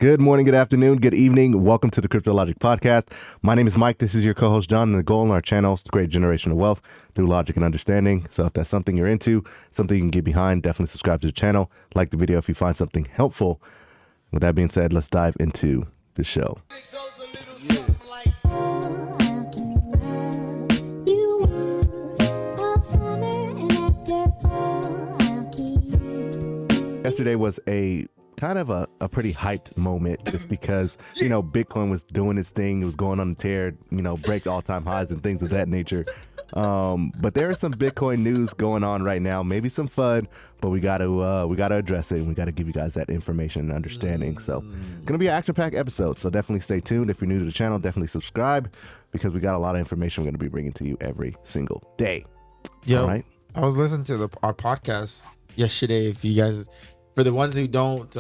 Good morning, good afternoon, good evening. Welcome to the Crypto Logic Podcast. My name is Mike. This is your co-host, John. And the goal on our channel is to create generational wealth through logic and understanding. So if that's something you're into, something you can get behind, definitely subscribe to the channel. Like the video if you find something helpful. With that being said, let's dive into the show. Yesterday was a kind of a pretty hyped moment just because, Bitcoin was doing its thing. It was going on a tear, break all-time highs and things of that nature. But there is some Bitcoin news going on right now, maybe some fun, but we got to address it, and we got to give you guys that information and understanding. So going to be an action-packed episode, so definitely stay tuned. If you're new to the channel, definitely subscribe because we got a lot of information we're going to be bringing to you every single day. Yo, all right? I was listening to our podcast yesterday. If you guys, for the ones who don't,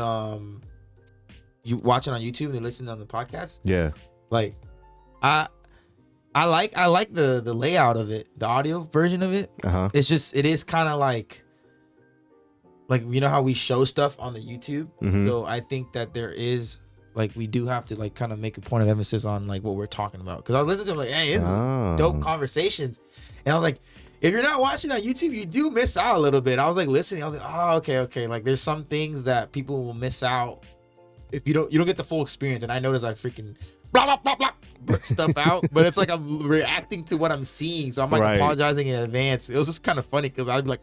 you watch it on YouTube and they listen on the podcast. Yeah. Like, I like the layout of it, the audio version of it. It's just, it is kind of like how we show stuff on the YouTube. Mm-hmm. So I think that there is we do have to kind of make a point of emphasis on what we're talking about. Because I was listening to hey, it's dope conversations, and I was like, if you're not watching on YouTube, you do miss out a little bit. I was listening. I was oh, okay. There's some things that people will miss out if you don't get the full experience. And I noticed I freaking blah blah blah blah stuff out, but it's I'm reacting to what I'm seeing, so I'm apologizing in advance. It was just kind of funny because I'd be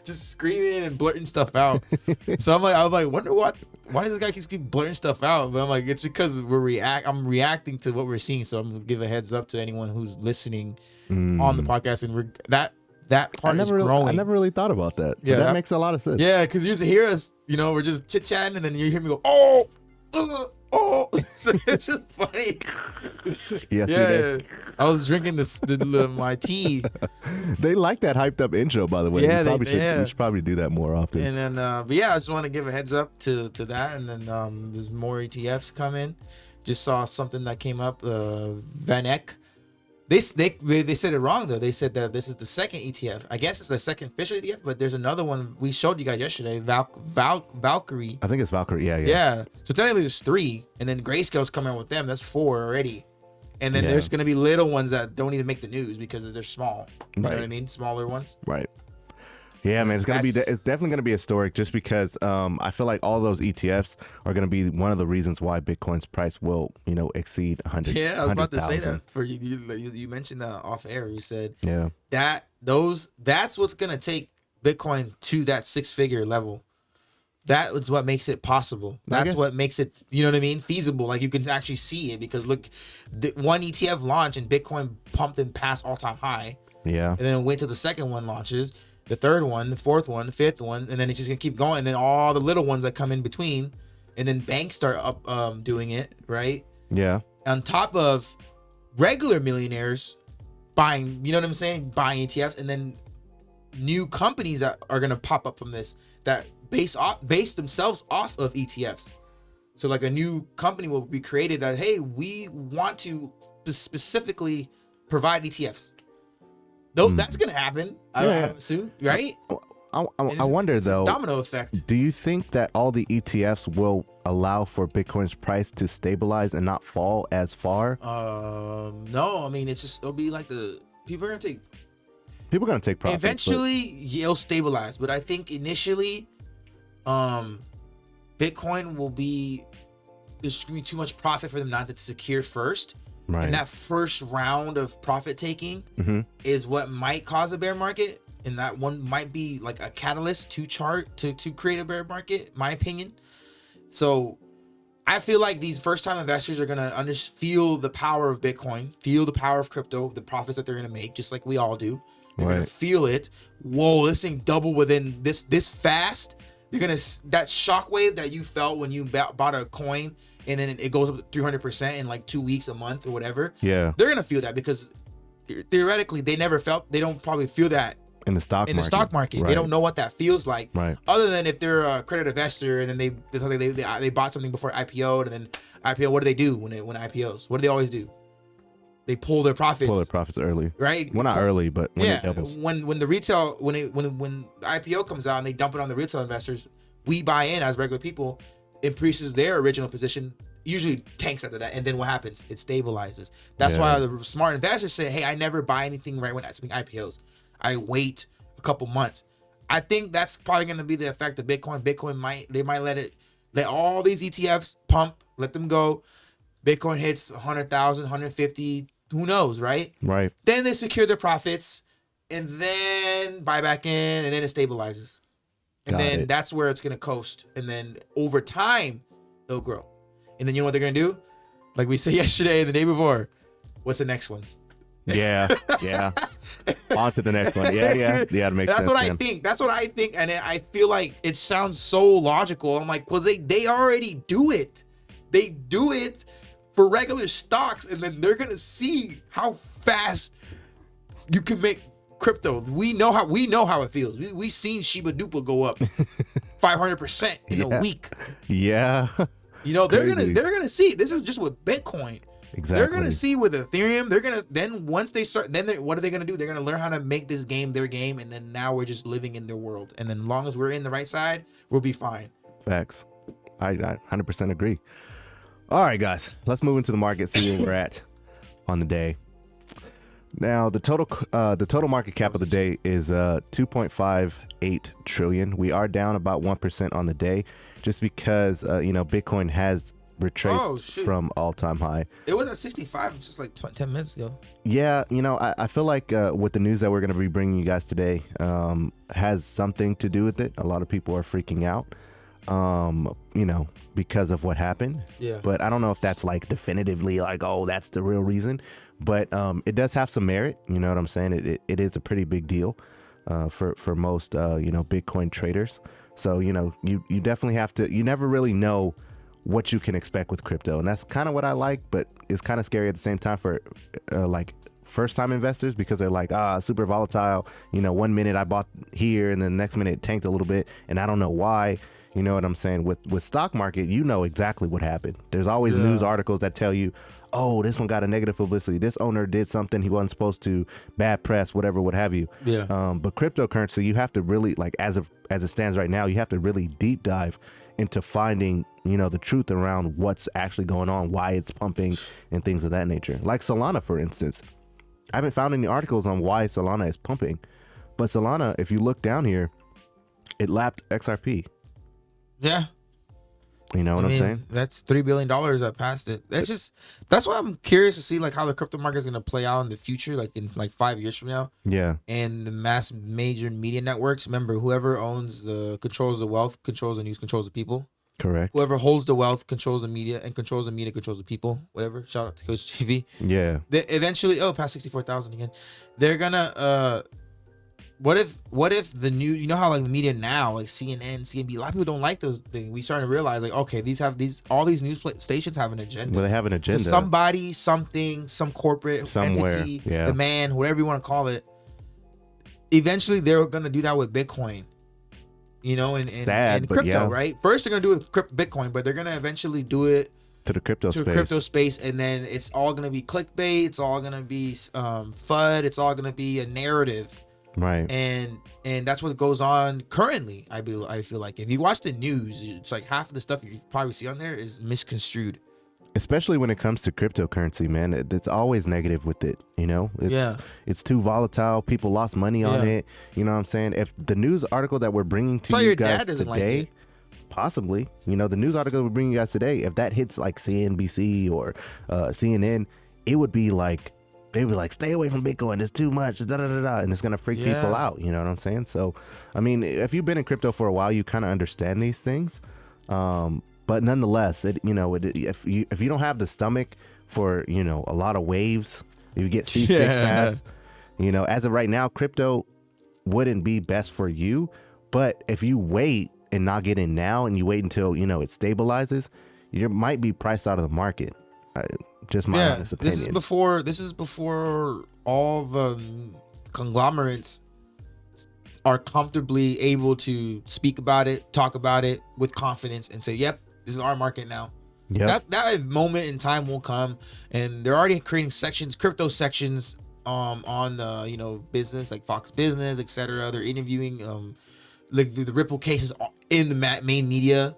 just screaming and blurting stuff out. So I was like, why does this guy keep blurting stuff out? But I'm it's because I'm reacting to what we're seeing. So I'm gonna give a heads up to anyone who's listening on the podcast, and that part is growing. I never really thought about that. Yeah, that makes a lot of sense. Yeah, because you used to hear us, we're just chit chatting, and then you hear me go, oh. So it's just funny. Yes, yeah. I was drinking my tea. They like that hyped up intro, by the way. Yeah, we should probably do that more often. And then, but yeah, I just want to give a heads up to that. And then there's more ETFs coming. Just saw something that came up. VanEck. They said it wrong though. They said that this is the second ETF. I guess it's the second official ETF, but there's another one we showed you guys yesterday. Valkyrie. I think it's Valkyrie. Yeah. Yeah. So technically there's 3, and then Grayscale's coming out with them. That's 4 already. And then there's gonna be little ones that don't even make the news because they're small. You know what I mean? Smaller ones. Right. Yeah, man, it's definitely gonna be historic just because I feel like all those ETFs are gonna be one of the reasons why Bitcoin's price will exceed 100. Yeah, I was about to say that. For you mentioned that off air. You said that's what's gonna take Bitcoin to that 6-figure level. That is what makes it possible. That's what makes it, feasible. You can actually see it because look, the one ETF launched and Bitcoin pumped and passed all-time high. Yeah, and then went to the second one launches. The third one, the fourth one, the fifth one, and then it's just gonna keep going. And then all the little ones that come in between, and then banks start up doing it, right? Yeah. On top of regular millionaires buying, buying ETFs, and then new companies that are gonna pop up from this that base themselves off of ETFs. So a new company will be created that, hey, we want to specifically provide ETFs. Though that's gonna happen, I assume, right? I wonder though. Domino effect. Do you think that all the ETFs will allow for Bitcoin's price to stabilize and not fall as far? No. I mean, it'll be people are gonna take profits. Eventually, it'll stabilize, but I think initially, Bitcoin will be. There's gonna be too much profit for them not to secure first. Right. And that first round of profit taking is what might cause a bear market, and that one might be a catalyst to create a bear market, my opinion. So I feel like these first time investors are gonna feel the power of Bitcoin, feel the power of crypto, the profits that they're gonna make, just like we all do. They're gonna feel it. Whoa, this thing doubled within this fast. They're gonna that shockwave that you felt when you bought a coin. And then it goes up 300% in 2 weeks, a month, or whatever. Yeah, they're gonna feel that because theoretically they don't probably feel that in the stock market. Right. They don't know what that feels like. Right. Other than if they're a credit investor and then they bought something before IPO'd, and then IPO. What do they do when IPOs? What do they always do? They pull their profits. Early. Right. Well, not early, but when it doubles. When the retail when the IPO comes out and they dump it on the retail investors, we buy in as regular people. increases their original position, usually tanks after that, and then what happens? It stabilizes. That's why the smart investors say, hey, I never buy anything right when it's IPOs. I wait a couple months. I think that's probably going to be the effect of Bitcoin. They might let all these ETFs pump, let them go. Bitcoin hits 100,000, 150, who knows, right? Right. Then they secure their profits and then buy back in, and then it stabilizes. And then that's where it's going to coast. And then over time, it'll grow. And then you know what they're going to do? Like we said yesterday and the day before, what's the next one? Yeah. On to the next one. Yeah. It makes sense. That's what I think. That's what I think. And I feel like it sounds so logical. I'm like, well, they already do it. They do it for regular stocks. And then they're going to see how fast you can make crypto. We know how it feels. We seen Shiba Dupa go up 500% in a week. Yeah. You know, they're gonna see. This is just with Bitcoin. Exactly. They're gonna see with Ethereum. They're gonna then once they start, what are they gonna do? They're gonna learn how to make this game their game, and then now we're just living in their world. And then as long as we're in the right side, we'll be fine. Facts. I 100% agree. All right, guys, let's move into the market. See where we're at on the day. Now, the total market cap of the day is 2.58 trillion. We are down about 1% on the day, just because Bitcoin has retraced from all-time high. It was at 65 just like 10 minutes ago. Yeah, I feel like with the news that we're going to be bringing you guys today has something to do with it. A lot of people are freaking out, because of what happened. Yeah. But I don't know if that's like definitively like, oh, that's the real reason. But it does have some merit. You know what I'm saying? It is a pretty big deal for most Bitcoin traders. So you definitely have to. You never really know what you can expect with crypto, and that's kind of what I like. But it's kind of scary at the same time for like first time investors, because they're like, super volatile. 1 minute I bought here, and then the next minute it tanked a little bit, and I don't know why. You know what I'm saying? With stock market, you know exactly what happened. There's always news articles that tell you, oh, this one got a negative publicity. This owner did something he wasn't supposed to, bad press, whatever, what have you. Yeah. But cryptocurrency, you have to really, like, as it stands right now, you have to really deep dive into finding, the truth around what's actually going on, why it's pumping, and things of that nature. Like Solana, for instance. I haven't found any articles on why Solana is pumping. But Solana, if you look down here, it lapped XRP. Yeah. You know what I'm saying? That's $3 billion that passed it. That's why I'm curious to see like how the crypto market is going to play out in the future, like in like 5 years from now. Yeah. And the major media networks. Remember, whoever controls the wealth, controls the news, controls the people. Correct. Whoever holds the wealth controls the media, and controls the media controls the people. Whatever. Shout out to Coach TV. Yeah. Eventually, past 64,000 again. They're gonna What if the new, how like the media now, like CNN, CNBC, a lot of people don't like those things. We starting to realize like, okay, all these news stations have an agenda. Well, they have an agenda. So somebody, something, some corporate somewhere, entity, the man, whatever you want to call it. Eventually, they're gonna do that with Bitcoin. And crypto, right? First, they're gonna do it with Bitcoin, but they're gonna eventually do it to the crypto space, and then it's all gonna be clickbait. It's all gonna be FUD. It's all gonna be a narrative. Right. And that's what goes on currently. I feel like if you watch the news, it's like half of the stuff you probably see on there is misconstrued. Especially when it comes to cryptocurrency, man. It's always negative with it, It's too volatile. People lost money on it. You know what I'm saying? If the news article that we're bringing to you guys today, possibly, the news article we're bringing you guys today, if that hits like CNBC or CNN, it would be like, they were like, stay away from Bitcoin. It's too much. And it's going to freak people out. You know what I'm saying? So, I mean, if you've been in crypto for a while, you kind of understand these things. But nonetheless, if you don't have the stomach for, a lot of waves, if you get seasick fast, as of right now, crypto wouldn't be best for you. But if you wait and not get in now and you wait until, it stabilizes, you might be priced out of the market. Just my honest opinion. This is before all the conglomerates are comfortably able to speak about it, talk about it with confidence, and say, "Yep, this is our market now." Yep. That moment in time will come, and they're already creating crypto sections, on the business like Fox Business, etc. They're interviewing like the Ripple cases in the main media.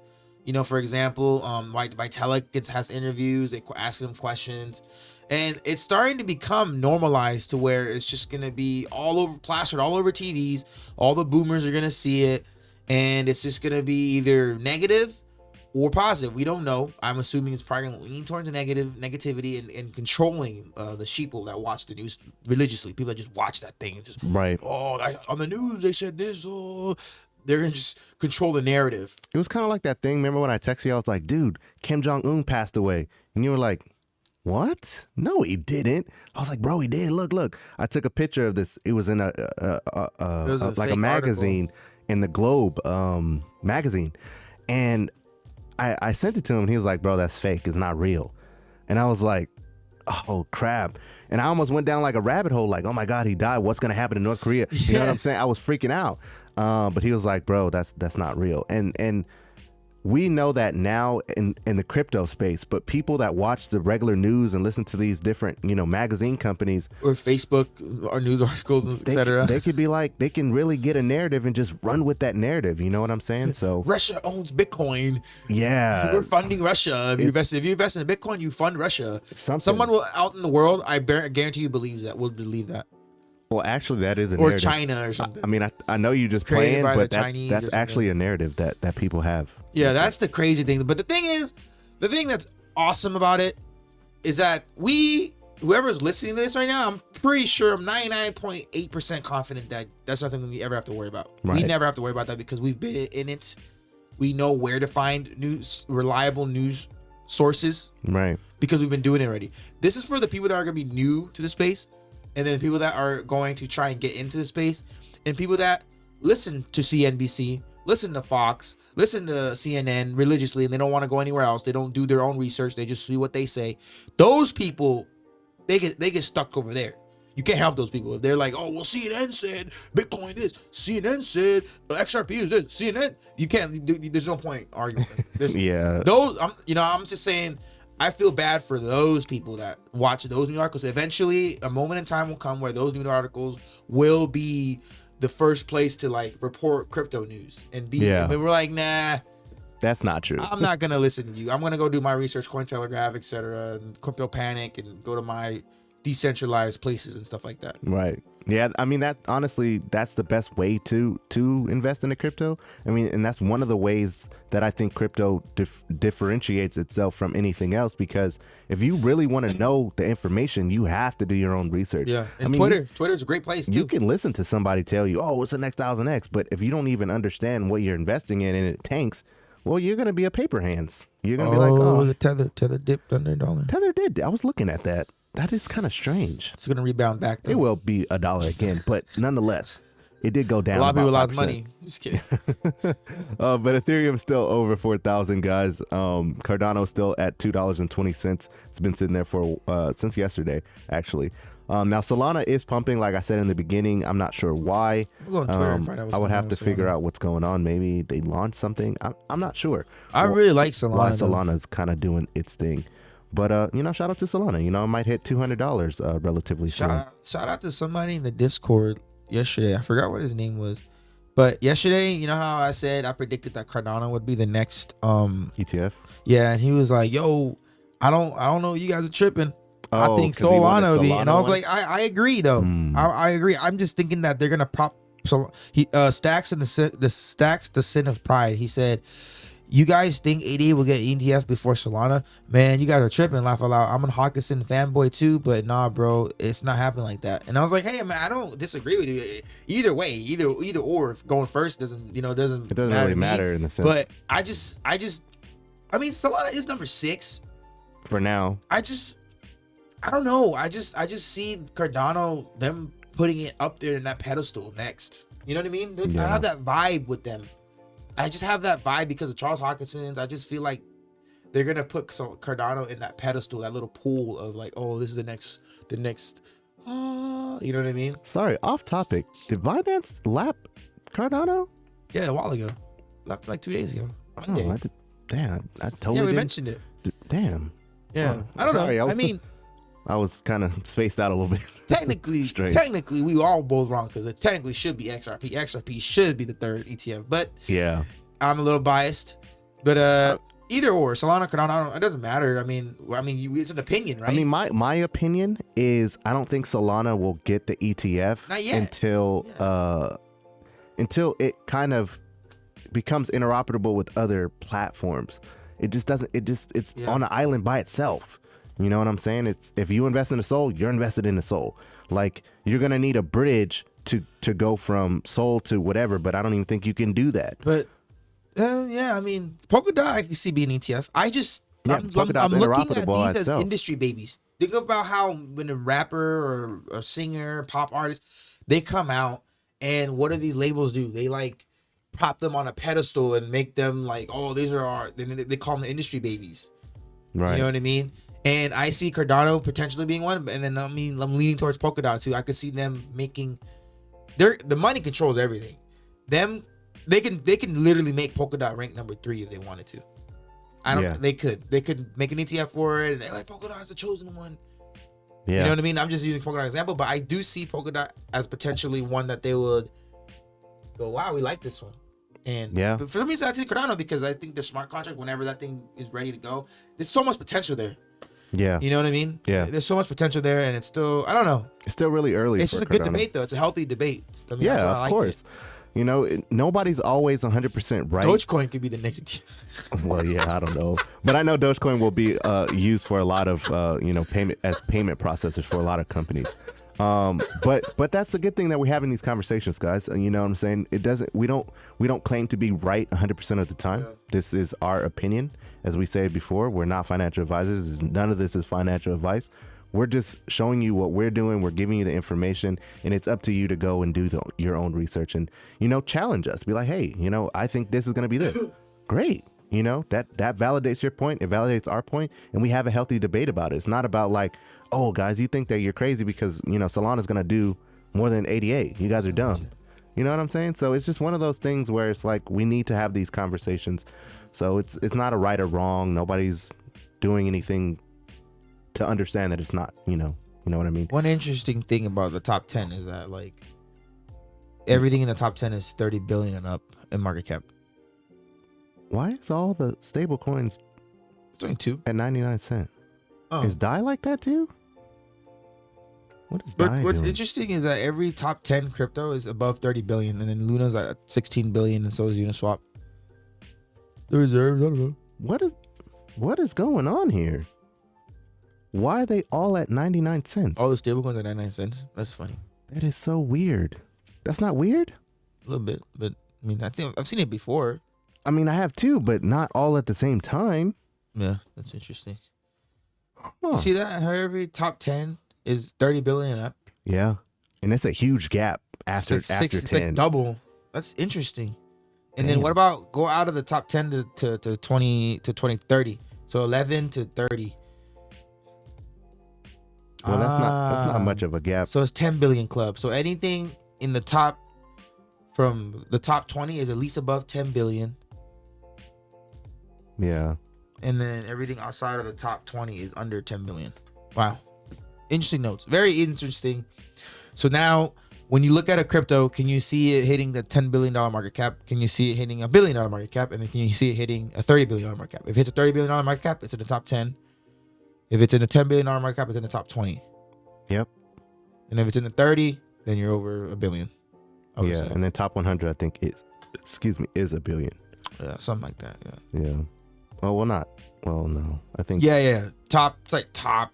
You know, for example, Vitalik has interviews, they asking him questions, and it's starting to become normalized to where it's just gonna be all over, plastered all over TVs. All the boomers are gonna see it, and it's just gonna be either negative or positive. We don't know. I'm assuming it's probably gonna lean towards negativity and controlling the sheeple that watch the news religiously. People that just watch that thing and just on the news they said this. They're gonna just control the narrative. It was kind of like that thing. Remember when I texted you? I was like, "Dude, Kim Jong-un passed away," and you were like, "What? No, he didn't." I was like, "Bro, he did. Look." I took a picture of this. It was in a magazine, in the Globe magazine, and I sent it to him. And he was like, "Bro, that's fake. It's not real." And I was like, "Oh crap!" And I almost went down like a rabbit hole. Like, "Oh my God, he died. What's gonna happen in North Korea?" You know what I'm saying? I was freaking out. But he was like, "Bro, that's not real." And we know that now in the crypto space, but people that watch the regular news and listen to these different, magazine companies or Facebook or news articles, etc., they could be like, they can really get a narrative and just run with that narrative. You know what I'm saying? So Russia owns Bitcoin. Yeah, we're funding Russia. If you invest in Bitcoin, you fund Russia. Someone will out in the world, I guarantee you, believes that. Will believe that. Well, actually, that is a or narrative. China or something. I mean, I know you just playing, but that's actually a narrative that people have. Yeah, that's the crazy thing. But the thing that's awesome about it is that whoever's listening to this right now, I'm pretty sure, I'm 99.8% confident that that's nothing we ever have to worry about. Right. We never have to worry about that because we've been in it. We know where to find reliable news sources. Right. Because we've been doing it already. This is for the people that are going to be new to the space. And then people that are going to try and get into the space, and people that listen to CNBC, listen to Fox, listen to CNN religiously, and they don't want to go anywhere else. They don't do their own research. They just see what they say. Those people, they get stuck over there. You can't help those people. If they're like, "Oh, well, CNN said Bitcoin this. CNN said XRP is this. CNN." You can't. There's no point arguing. Yeah. I'm just saying. I feel bad for those people that watch those news articles. Eventually, a moment in time will come where those news articles will be the first place to report crypto news and be. Yeah. And we're like, nah, that's not true. I'm not gonna listen to you. I'm gonna go do my research, Cointelegraph, etc., and Crypto Panic, and go to my decentralized places and stuff like that. Right. Yeah, I mean, that honestly, that's the best way to invest in the crypto. I mean, and that's one of the ways that I think crypto differentiates itself from anything else, because if you really want to know the information, you have to do your own research. Yeah, and Twitter's a great place too. You can listen to somebody tell you, "Oh, what's the next 1000x?" But if you don't even understand what you're investing in and it tanks, well, you're going to be a paper hands. You're going to be like, "Oh, the Tether dipped under $1." Tether did. I was looking at that. That is kind of strange. It's going to rebound back, though. It will be $1 again, but nonetheless, it did go down. A lot of people lost money. Just kidding. But Ethereum's still over 4,000, guys. Cardano's still at $2.20. It's been sitting there for since yesterday, actually. Now Solana is pumping, like I said in the beginning. I'm not sure why. I would have to figure out what's going on. Maybe they launched something. I'm not sure. I really like Solana. Why Solana's kind of doing its thing. But shout out to Solana. I might hit $200 relatively soon. Shout out to somebody in the Discord yesterday. I forgot what his name was, but yesterday, you know how I said I predicted that Cardano would be the next ETF. Yeah, and he was like, "Yo, I don't know. You guys are tripping. I think Solana would be." And I was like, "I agree, though. I agree. I'm just thinking that they're gonna prop." So he Stacks and the sin of pride. He said, "You guys think AD will get ETF before Solana? Man, you guys are tripping. Laugh out loud. I'm a Hawkinson fanboy too, but nah, bro, it's not happening like that." And I was like, "Hey, man, I don't disagree with you. Either way, either or. If going first doesn't really matter in the sense. But I mean, Solana is number 6 for now. I don't know. I just see Cardano, them putting it up there in that pedestal next. You know what I mean? Yeah. I have that vibe with them. I just have that vibe because of Charles Hawkinson's. I just feel like they're gonna put Cardano in that pedestal, that little pool of like, oh, this is the next. You know what I mean? Sorry, off topic. Did Binance lap Cardano? Yeah, a while ago, like 2 days ago. Oh, I totally. Yeah, we didn't. mentioned it. Damn. Yeah, I don't know. I was kind of spaced out a little bit. Technically, we all both wrong because it technically should be XRP. XRP should be the third ETF, but yeah, I'm a little biased. But either or, Solana, Cardano, it doesn't matter. I mean, it's an opinion, right? I mean, my opinion is I don't think Solana will get the ETF Not yet. until it kind of becomes interoperable with other platforms. It just doesn't. It's on an island by itself. You know what I'm saying? It's if you invest in a Sol, you're invested in a Sol. Like you're gonna need a bridge to go from Sol to whatever. But I don't even think you can do that. But yeah, I mean, Polkadot I can see being ETF. I'm looking at these as industry babies. Think about how when a rapper or a singer, pop artist, they come out and what do these labels do? They like prop them on a pedestal and make them like, oh, these are our. They call them the industry babies. Right. You know what I mean? And I see Cardano potentially being one, and then I'm leaning towards Polkadot too. I could see them making the money controls everything. They can literally make Polkadot rank number 3 if they wanted to. They could make an ETF for it, and they're like Polkadot is the chosen one. Yeah. You know what I mean? I'm just using Polkadot example, but I do see Polkadot as potentially one that they would go, wow, we like this one. And but for me, I see Cardano because I think the smart contract, whenever that thing is ready to go, there's so much potential there. Yeah. You know what I mean? Yeah. There's so much potential there, and it's still, I don't know. It's still really early. It's just a good debate, though. It's a healthy debate. I mean, of course. You know, nobody's always 100% right. Dogecoin could be the next. Well, yeah, I don't know, but I know Dogecoin will be used for a lot of payment processors for a lot of companies. But that's the good thing that we're having these conversations, guys. You know what I'm saying? We don't claim to be right 100% of the time. Yeah. This is our opinion. As we said before, we're not financial advisors. None of this is financial advice. We're just showing you what we're doing. We're giving you the information, and it's up to you to go and do your own research and, challenge us. Be like, hey, I think this is going to be this. Great. That validates your point. It validates our point, and we have a healthy debate about it. It's not about like, oh, guys, you think that you're crazy because, Solana's going to do more than 88. You guys are dumb. You know what I'm saying? So it's just one of those things where it's like we need to have these conversations. So it's not a right or wrong. Nobody's doing anything to understand that it's not, you know what I mean? One interesting thing about the top 10 is that like everything in the top 10 is 30 billion and up in market cap. Why is all the stable coins at 99 cents? Oh. Is DAI like that too? What is DAI What's doing? interesting is that every top 10 crypto is above 30 billion, and then Luna's at 16 billion, and so is Uniswap. The reserves, I don't know. What is going on here? Why are they all at 99 cents? All the stablecoins at 99 cents. That's funny. That is so weird. That's not weird? A little bit, but I mean, I've seen it before. I mean, I have too, but not all at the same time. Yeah, that's interesting. Huh. You see that? How every top 10 is 30 billion up. Yeah, and it's a huge gap after 10. It's like double. That's interesting. And then what about go out of the top 10 to 20 to 2030? So 11 to 30. Well, that's not much of a gap. So it's 10 billion club. So anything in the top from the top 20 is at least above 10 billion. Yeah. And then everything outside of the top 20 is under 10 billion. Wow. Interesting notes. Very interesting. So now when you look at a crypto, can you see it hitting the $10 billion market cap? Can you see it hitting $1 billion market cap? And then can you see it hitting a $30 billion market cap? If it hits a $30 billion market cap, it's in the top 10. If it's in the $10 billion market cap, it's in the top 20. Yep. And if it's in the 30, then you're over $1 billion. Yeah, and then top 100, I think is $1 billion. Yeah, something like that. Yeah. Yeah. Well, no. I think. Yeah. Top. It's like top.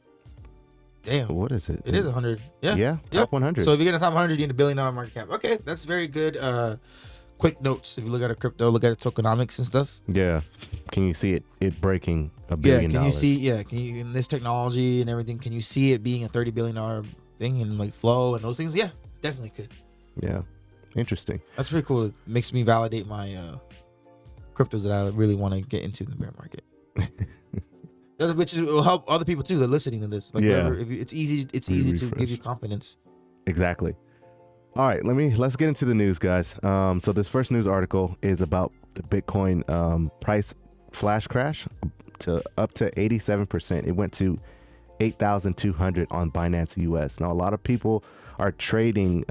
Damn. What is it? It is 100. Yeah. Yeah. Top 100. So if you get a top 100, you need $1 billion market cap. Okay, that's very good. Quick notes. If you look at a crypto, look at tokenomics and stuff. Yeah. Can you see it breaking $1 billion? Yeah. Can you see? Yeah. Can you in this technology and everything? Can you see it being a $30 billion thing and like flow and those things? Yeah, definitely could. Yeah. Interesting. That's pretty cool. It makes me validate my cryptos that I really want to get into in the bear market. Which will help other people too that are listening to this. Like, yeah. It's easy to give you confidence. Exactly. All right, let's get into the news, guys. So this first news article is about the Bitcoin price flash crash to up to 87%. It went to 8,200 on Binance US. Now a lot of people are trading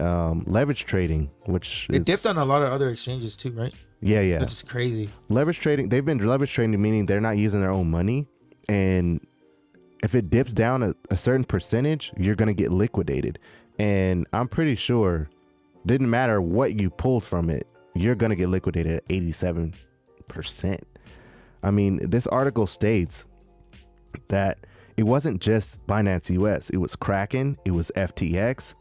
leverage trading, which it dipped on a lot of other exchanges too, right? Yeah. That's just crazy. Leverage trading, they've been leverage trading, meaning they're not using their own money. And if it dips down a certain percentage, you're going to get liquidated. And I'm pretty sure, didn't matter what you pulled from it, you're going to get liquidated at 87%. I mean, this article states that it wasn't just Binance US, it was Kraken, it was FTX.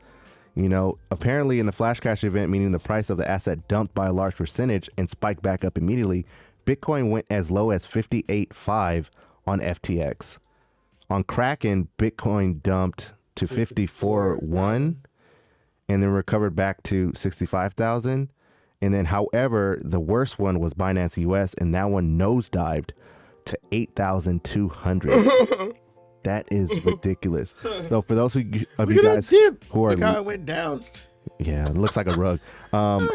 You know, apparently in the flash crash event, meaning the price of the asset dumped by a large percentage and spiked back up immediately, Bitcoin went as low as 58.5 on FTX. On Kraken, Bitcoin dumped to 54.1 and then recovered back to 65,000. And then, however, the worst one was Binance US, and that one nosedived to 8,200. That is ridiculous. So for those of you guys who are, look how it went down. Yeah, it looks like a rug.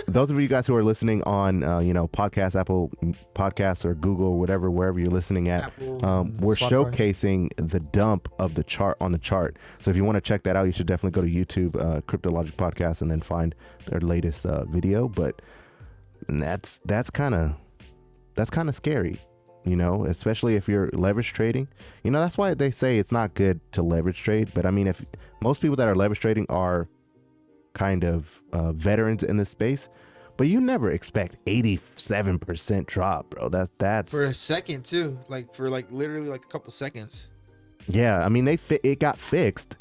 Those of you guys who are listening on, podcast, Apple Podcasts or Google or whatever, wherever you're listening at, we're Spotify. showcasing the dump of the chart on the chart. So if you want to check that out, you should definitely go to YouTube, Crypto Logic Podcast, and then find their latest video. But that's kind of scary. Especially if you're leverage trading. That's why they say it's not good to leverage trade. But I mean, if most people that are leverage trading are kind of veterans in this space, but you never expect 87% drop, bro. That's For a second too, for literally a couple seconds. Yeah, I mean, it got fixed,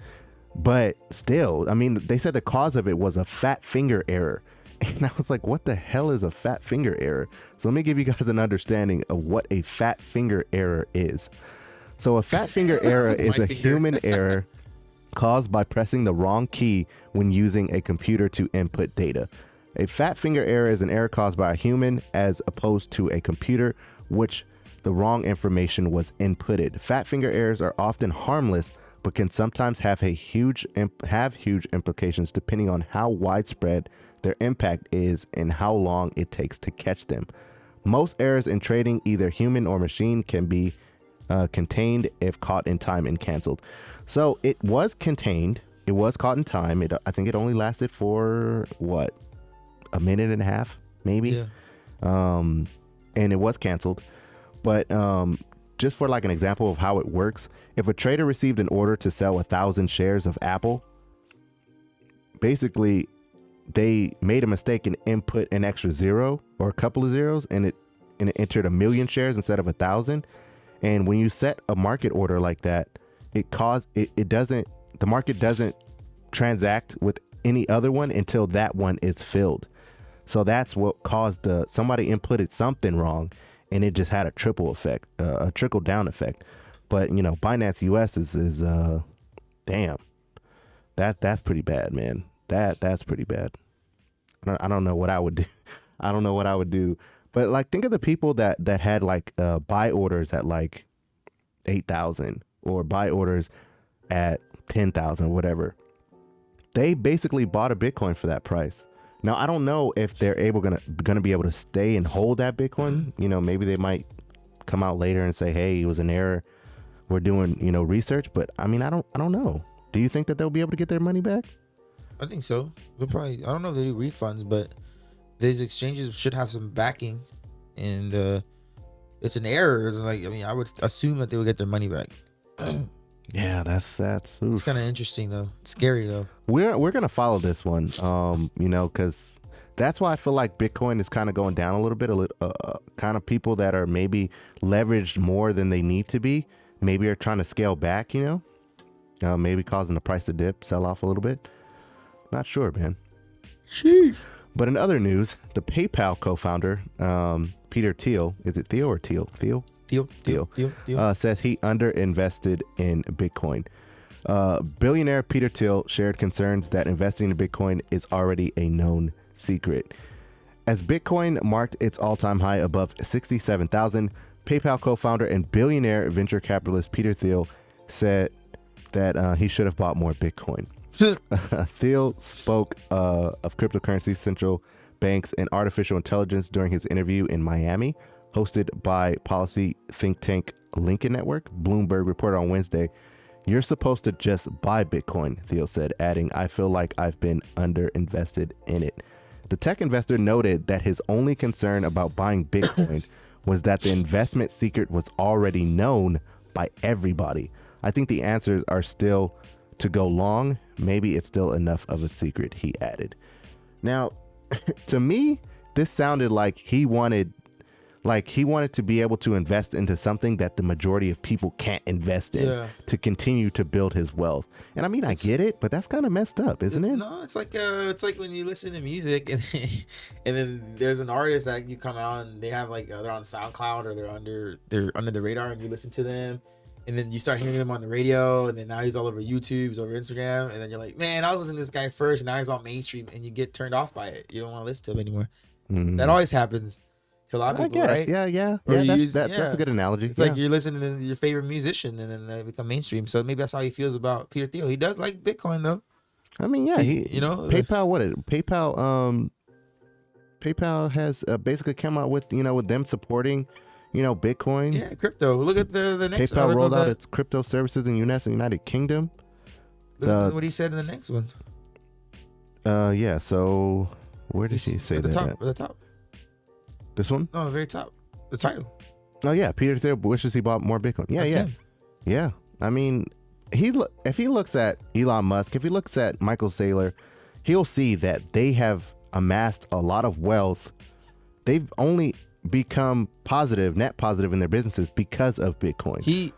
but still, I mean, they said the cause of it was a fat finger error. And I was like, what the hell is a fat finger error? So let me give you guys an understanding of what a fat finger error is. So a fat finger error is a human error caused by pressing the wrong key when using a computer to input data. A fat finger error is an error caused by a human as opposed to a computer, which the wrong information was inputted. Fat finger errors are often harmless, but can sometimes have huge implications depending on how widespread their impact is and how long it takes to catch them. Most errors in trading, either human or machine, can be contained if caught in time and canceled. So it was contained. It was caught in time. I think it only lasted for a minute and a half, maybe. Yeah. And it was canceled. But just for an example of how it works, if a trader received an order to sell 1,000 shares of Apple, basically they made a mistake and input an extra zero or a couple of zeros, and it entered 1 million shares instead of 1,000. And when you set a market order like that, the market doesn't transact with any other one until that one is filled. So that's what caused somebody inputted something wrong, and it just had a trickle down effect. But Binance US is damn, that's pretty bad, man. That's pretty bad. I don't know what I would do. I don't know what I would do. But think of the people that had buy orders at 8,000 or buy orders at 10,000, whatever. They basically bought a Bitcoin for that price. Now I don't know if they're gonna be able to stay and hold that Bitcoin. Maybe they might come out later and say, hey, it was an error. We're doing research. But I mean, I don't know. Do you think that they'll be able to get their money back? I think so. They'll probably. I don't know if they do refunds, but these exchanges should have some backing, and it's an error. I would assume that they would get their money back. Yeah, that's it's kind of interesting though. It's scary though. We're gonna follow this one, because that's why I feel like Bitcoin is kind of going down a little bit. Kind of people that are maybe leveraged more than they need to be, maybe are trying to scale back. Maybe causing the price to dip, sell off a little bit. Not sure, man. Sheesh. But in other news, the PayPal co-founder, Peter Thiel, is it Thiel or Thiel? Thiel says he underinvested in Bitcoin. Billionaire Peter Thiel shared concerns that investing in Bitcoin is already a known secret. As Bitcoin marked its all-time high above 67,000, PayPal co-founder and billionaire venture capitalist Peter Thiel said that he should have bought more Bitcoin. Thiel spoke of cryptocurrencies, central banks, and artificial intelligence during his interview in Miami, hosted by policy think tank Lincoln Network. Bloomberg reported on Wednesday, "You're supposed to just buy Bitcoin," Thiel said, adding, "I feel like I've been underinvested in it." The tech investor noted that his only concern about buying Bitcoin was that the investment secret was already known by everybody. I think the answers are still to go long. Maybe it's still enough of a secret, he added. Now, to me, this sounded like he wanted to be able to invest into something that the majority of people can't invest in to continue to build his wealth. And I mean, I get it, but that's kind of messed up, isn't it? No, it's like when you listen to music and then there's an artist that you come out and they have like they're on SoundCloud or they're under the radar and you listen to them. And then you start hearing them on the radio, and then now he's all over YouTube, he's over Instagram, and then you're like, man, I was listening to this guy first, and now he's all mainstream, and you get turned off by it. You don't want to listen to him anymore. Mm-hmm. That always happens to a lot of people, right? Yeah. That's a good analogy. It's like you're listening to your favorite musician, and then they become mainstream. So maybe that's how he feels about Peter Thiel. He does like Bitcoin, though. I mean, yeah, PayPal has basically come out with with them supporting Bitcoin. Yeah, crypto. Look at the next PayPal rolled out its crypto services in United Kingdom. Look at what he said in the next one. Yeah. So where did he say that? At the top. This one? No, the very top. The title. Oh yeah, Peter Thiel wishes he bought more Bitcoin. Yeah. I mean, if he looks at Elon Musk, if he looks at Michael Saylor, he'll see that they have amassed a lot of wealth. They've only become net positive in their businesses because of Bitcoin. He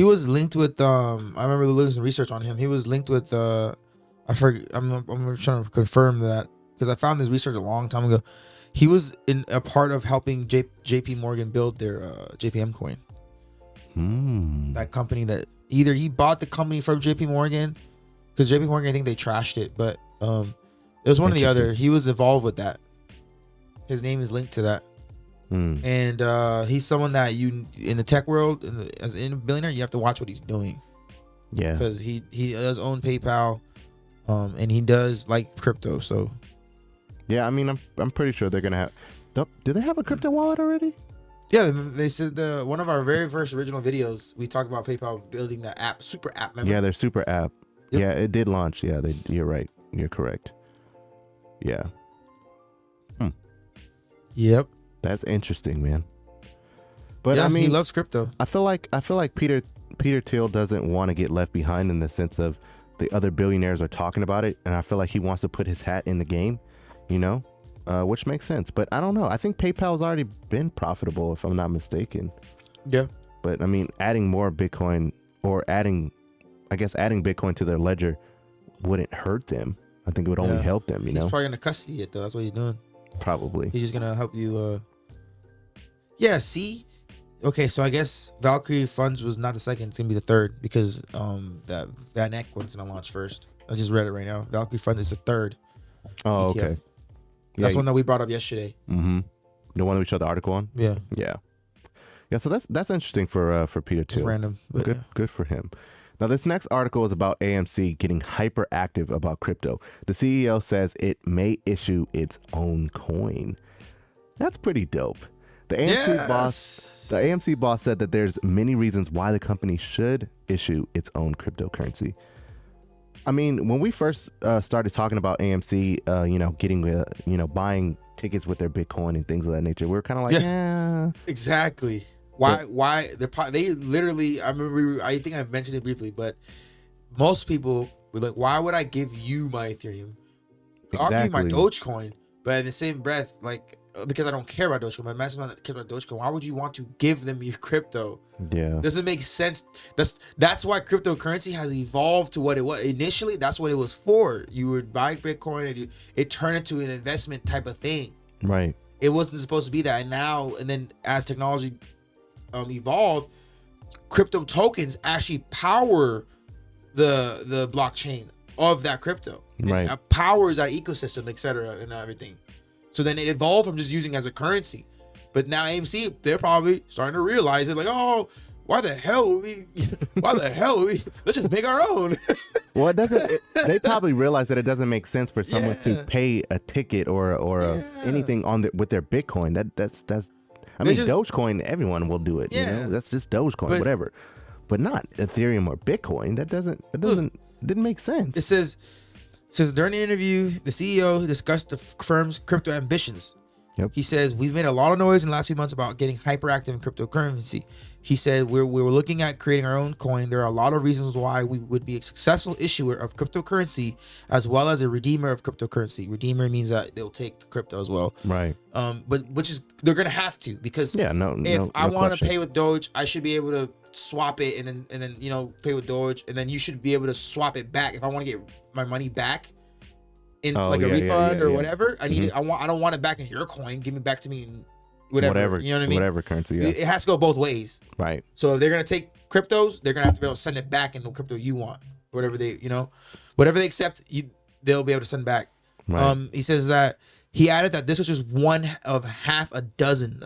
was linked with I remember doing some research on him. He was linked with I forget, I'm trying to confirm that because I found this research a long time ago. He was in a part of helping JP Morgan build their JPM coin. That company that either he bought the company from JP Morgan because JP Morgan, I think they trashed it, but it was one or the other. He was involved with that. His name is linked to that. And he's someone that you in the tech world, as a billionaire, you have to watch what he's doing. Yeah, because he does own PayPal, and he does like crypto. So yeah, I mean, I'm pretty sure they're gonna have. Do they have a crypto wallet already? Yeah, they said one of our very first original videos we talked about PayPal building the app, super app. Remember? Yeah, their super app. Yep. Yeah, it did launch. Yeah, you're right. You're correct. Yeah. Yep. That's interesting, man. But yeah, I mean, he loves crypto. I feel like Peter Thiel doesn't want to get left behind in the sense of the other billionaires are talking about it, and I feel like he wants to put his hat in the game, which makes sense. But I don't know. I think PayPal's already been profitable, if I'm not mistaken. Yeah. But I mean, adding more Bitcoin or adding Bitcoin to their ledger wouldn't hurt them. I think it would only help them. He's probably gonna custody it though. That's what he's doing. Probably. He's just gonna help you. See. Okay, so I guess Valkyrie Funds was not the second; it's gonna be the third because that Van Eck one's gonna launch first. I just read it right now. Valkyrie Funds is the third. Oh, ETF. Okay. That's one that we brought up yesterday. Mm-hmm. The one that we showed the article on. Yeah. Yeah. Yeah. So that's interesting for Peter Thiel. It's random. But Good for him. Now, this next article is about AMC getting hyperactive about crypto. The CEO says it may issue its own coin. That's pretty dope. The AMC boss said that there's many reasons why the company should issue its own cryptocurrency. I mean, when we first started talking about AMC, getting, buying tickets with their Bitcoin and things of that nature, we were kind of like, yeah. Exactly. Why they literally, I think I mentioned it briefly, but most people were like, why would I give you my Ethereum? I'll give you my Dogecoin, but in the same breath, like, because I don't care about Dogecoin, but imagine that cares about Dogecoin. Why would you want to give them your crypto? Yeah. Doesn't make sense. That's why cryptocurrency has evolved to what it was. Initially, that's what it was for. You would buy Bitcoin and it turned into an investment type of thing. Right. It wasn't supposed to be that. And then as technology evolved, crypto tokens actually power the blockchain of that crypto. Right. It powers that ecosystem, etc., and everything. So then it evolved from just using as a currency. But now AMC, they're probably starting to realize it, like, oh, why the hell let's just make our own. Well, they probably realize that it doesn't make sense for someone to pay a ticket or anything with their Bitcoin. That's Dogecoin, everyone will do it. Yeah. That's just Dogecoin, whatever. But not Ethereum or Bitcoin. Didn't make sense. It says Says during the interview, the CEO discussed the firm's crypto ambitions. Yep. He says, we've made a lot of noise in the last few months about getting hyperactive in cryptocurrency. He said, we were looking at creating our own coin. There are a lot of reasons why we would be a successful issuer of cryptocurrency as well as a redeemer of cryptocurrency. Redeemer means that they'll take crypto as well. Right. But which is, they're going to have to, because if I want to pay with Doge, I should be able to swap it and then, you know, pay with Doge. And then you should be able to swap it back. If I want to get my money back, in a refund or whatever, I need it. I don't want it back in your coin. Give me back to me in whatever. You know what I mean? Whatever currency. Yeah. It has to go both ways. Right. So if they're gonna take cryptos, they're gonna have to be able to send it back in the crypto you want. Whatever they, you know, whatever they accept, they'll be able to send back. Right. He says that he added that this was just one of half a dozen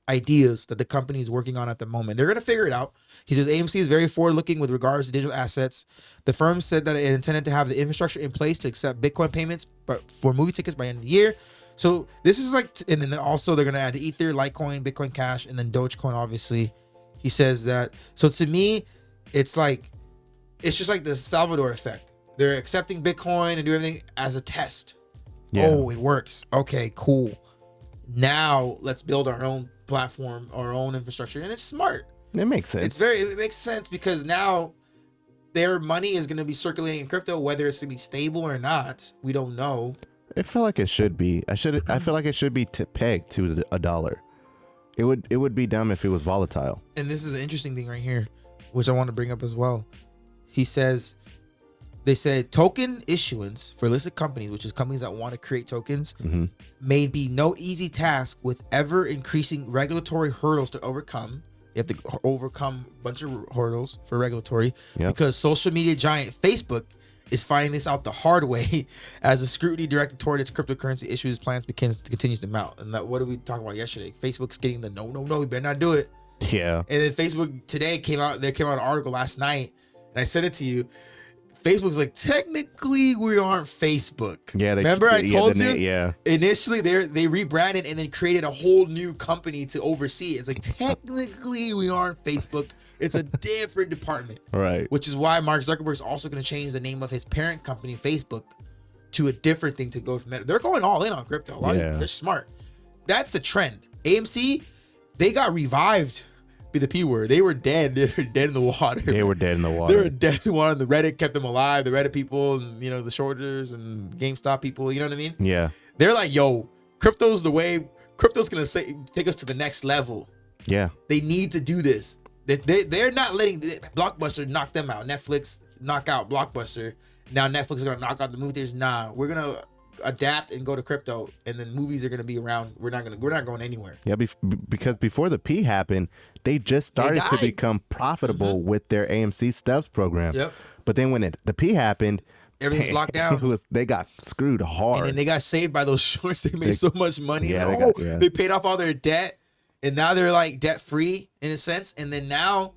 ideas that the company is working on at the moment. They're gonna figure it out. He says AMC is very forward-looking with regards to digital assets. The firm said that it intended to have the infrastructure in place to accept Bitcoin payments, but for movie tickets by the end of the year. So this is like, and then also they're gonna add Ether, Litecoin, Bitcoin Cash, and then Dogecoin. Obviously, he says that. So to me, it's just like the Salvador effect. They're accepting Bitcoin and do everything as a test. Yeah. Oh, it works. Okay, cool. Now let's build our own platform, our own infrastructure, and it's smart. It makes sense. It makes sense because now their money is going to be circulating in crypto, whether it's to be stable or not. We don't know. I feel like it should be. I feel like it should be pegged to $1. It would be dumb if it was volatile. And this is the interesting thing right here, which I want to bring up as well. He says, they said token issuance for listed companies, which is companies that want to create tokens, may be no easy task with ever increasing regulatory hurdles to overcome. You have to overcome a bunch of hurdles for regulatory because social media giant Facebook is finding this out the hard way as the scrutiny directed toward its cryptocurrency issues plans continues to mount. And what did we talk about yesterday? Facebook's getting the no, we better not do it. Yeah. And then Facebook today came out an article last night, and I sent it to you. Facebook's like, technically we aren't Facebook. Yeah, remember I told you? Yeah. Initially, they rebranded and then created a whole new company to oversee it. It's like, technically we aren't Facebook. It's a different department. Right. Which is why Mark Zuckerberg is also going to change the name of his parent company, Facebook, to a different thing to go from that. They're going all in on crypto. They're smart. That's the trend. AMC, they got revived. Be the P word. They were dead. They were dead in the water. They were dead in the water. They were dead in the water. The Reddit kept them alive. The Reddit people, and you know, the shorters and GameStop people. You know what I mean? Yeah. They're like, yo, crypto's the way. Crypto's gonna take us to the next level. Yeah. They need to do this. They're not letting Blockbuster knock them out. Netflix knock out Blockbuster. Now Netflix is gonna knock out the movie theaters. Nah, we're gonna adapt and go to crypto, and then movies are gonna be around. We're not going anywhere. Yeah, because before the P happened, they just started to become profitable with their AMC Stubs program. Yep. But then when the P happened, everything was locked down. They got screwed hard. And then they got saved by those shorts. They made so much money. Yeah, they paid off all their debt, and now they're like debt free in a sense. And then now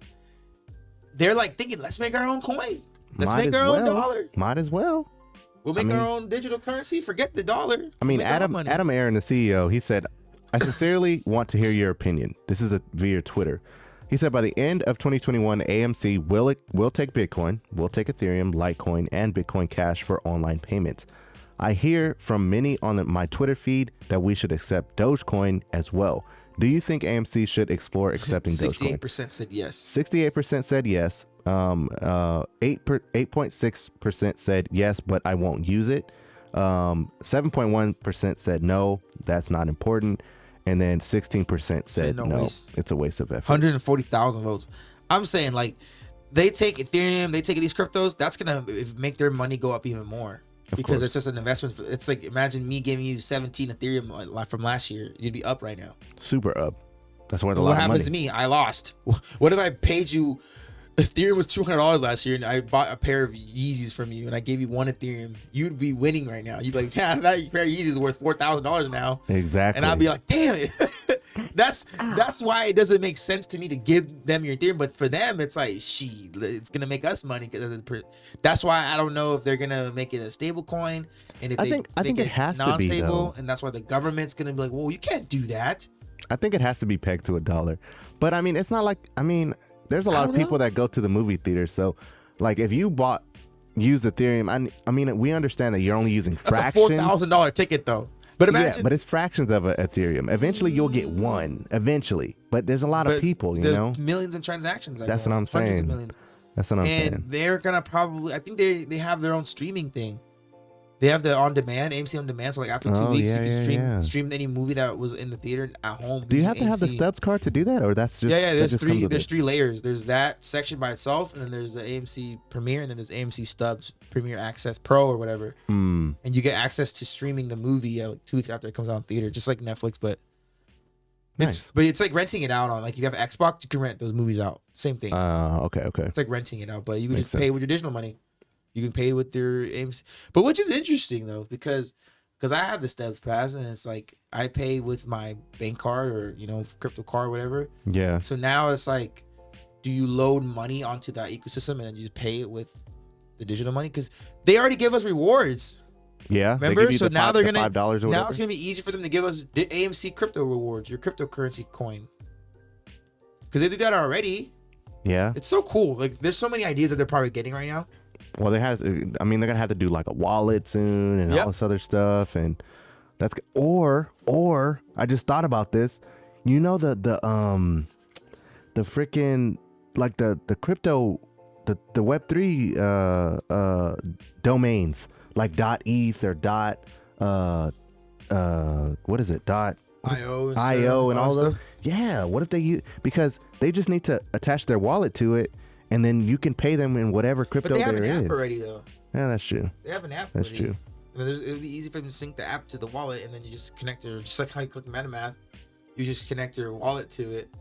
they're like thinking, let's make our own coin. Let's make our own dollar. Might as well. We'll make our own digital currency. Forget the dollar. I mean, Adam Aaron, the CEO, he said, I sincerely want to hear your opinion. This is via Twitter. He said by the end of 2021, AMC will take Bitcoin, will take Ethereum, Litecoin, and Bitcoin Cash for online payments. I hear from many on my Twitter feed that we should accept Dogecoin as well. Do you think AMC should explore accepting Dogecoin? 68% said yes. 68% said yes. 8.6% said yes, but I won't use it. 7.1% said no, that's not important. And then 16% said no, it's a waste of effort. 140,000 votes. I'm saying, like, they take Ethereum, they take these cryptos, that's going to make their money go up even more. Because it's just an investment. It's like, imagine me giving you 17 Ethereum from last year. You'd be up right now. Super up. That's worth a lot of money. What happens to me? I lost. What if I paid you? Ethereum was $200 last year, and I bought a pair of Yeezys from you, and I gave you one Ethereum. You'd be winning right now. You'd be like, yeah, that pair of Yeezys is worth $4,000 now. Exactly. And I'd be like, damn it. That's why it doesn't make sense to me to give them your Ethereum, but for them, it's like, it's gonna make us money. That's why I don't know if they're gonna make it a stable coin, and if I think it has to be non-stable, and that's why the government's gonna be like, well, you can't do that. I think it has to be pegged to $1, but I mean, it's not like, there's a lot of people that go to the movie theater. So like if you bought use Ethereum, I mean, we understand that you're only using That's fractions. a $4,000 ticket though. But imagine, yeah, but it's fractions of a Ethereum. Eventually, you'll get one. Eventually, but there's a lot of people, you there's know. millions of transactions. That's what I'm saying. Hundreds of millions. That's what I'm saying. And they're gonna probably, I think they have their own streaming thing. They have the on demand, AMC on demand. So like after 2 weeks, you can stream any movie that was in the theater at home. Do you have to have the Stubbs card to do that, or that's just There's three layers. There's that section by itself, and then there's the AMC Premiere, and then there's AMC Stubbs Premiere Access Pro or whatever. And you get access to streaming the movie like 2 weeks after it comes out in theater, just like Netflix, but it's like renting it out on, like if you have Xbox, you can rent those movies out. Same thing. Okay. It's like renting it out, but you can just pay with your digital money. You can pay with your AMC, but which is interesting though, because I have the Steps Pass, and it's like I pay with my bank card or crypto card or whatever. Yeah. So now it's like, do you load money onto that ecosystem and then you just pay it with the digital money? Because they already give us rewards. Yeah. Remember? So now they're gonna $5 or whatever. Now it's gonna be easy for them to give us the AMC crypto rewards, your cryptocurrency coin. Because they did that already. Yeah. It's so cool. Like there's so many ideas that they're probably getting right now. Well, they're gonna have to do like a wallet soon and all this other stuff, and that's or I just thought about this. You know the freaking like the crypto the Web3 domains like .eth or what is it .io and all those. Yeah, what if they use, because they just need to attach their wallet to it. And then you can pay them in whatever crypto there is. But they have an app already, though. Yeah, that's true. They have an app That's already. true. It would be easy for them to sync the app to the wallet, and then you just connect your, just like how you click MetaMask, you just connect your wallet to it.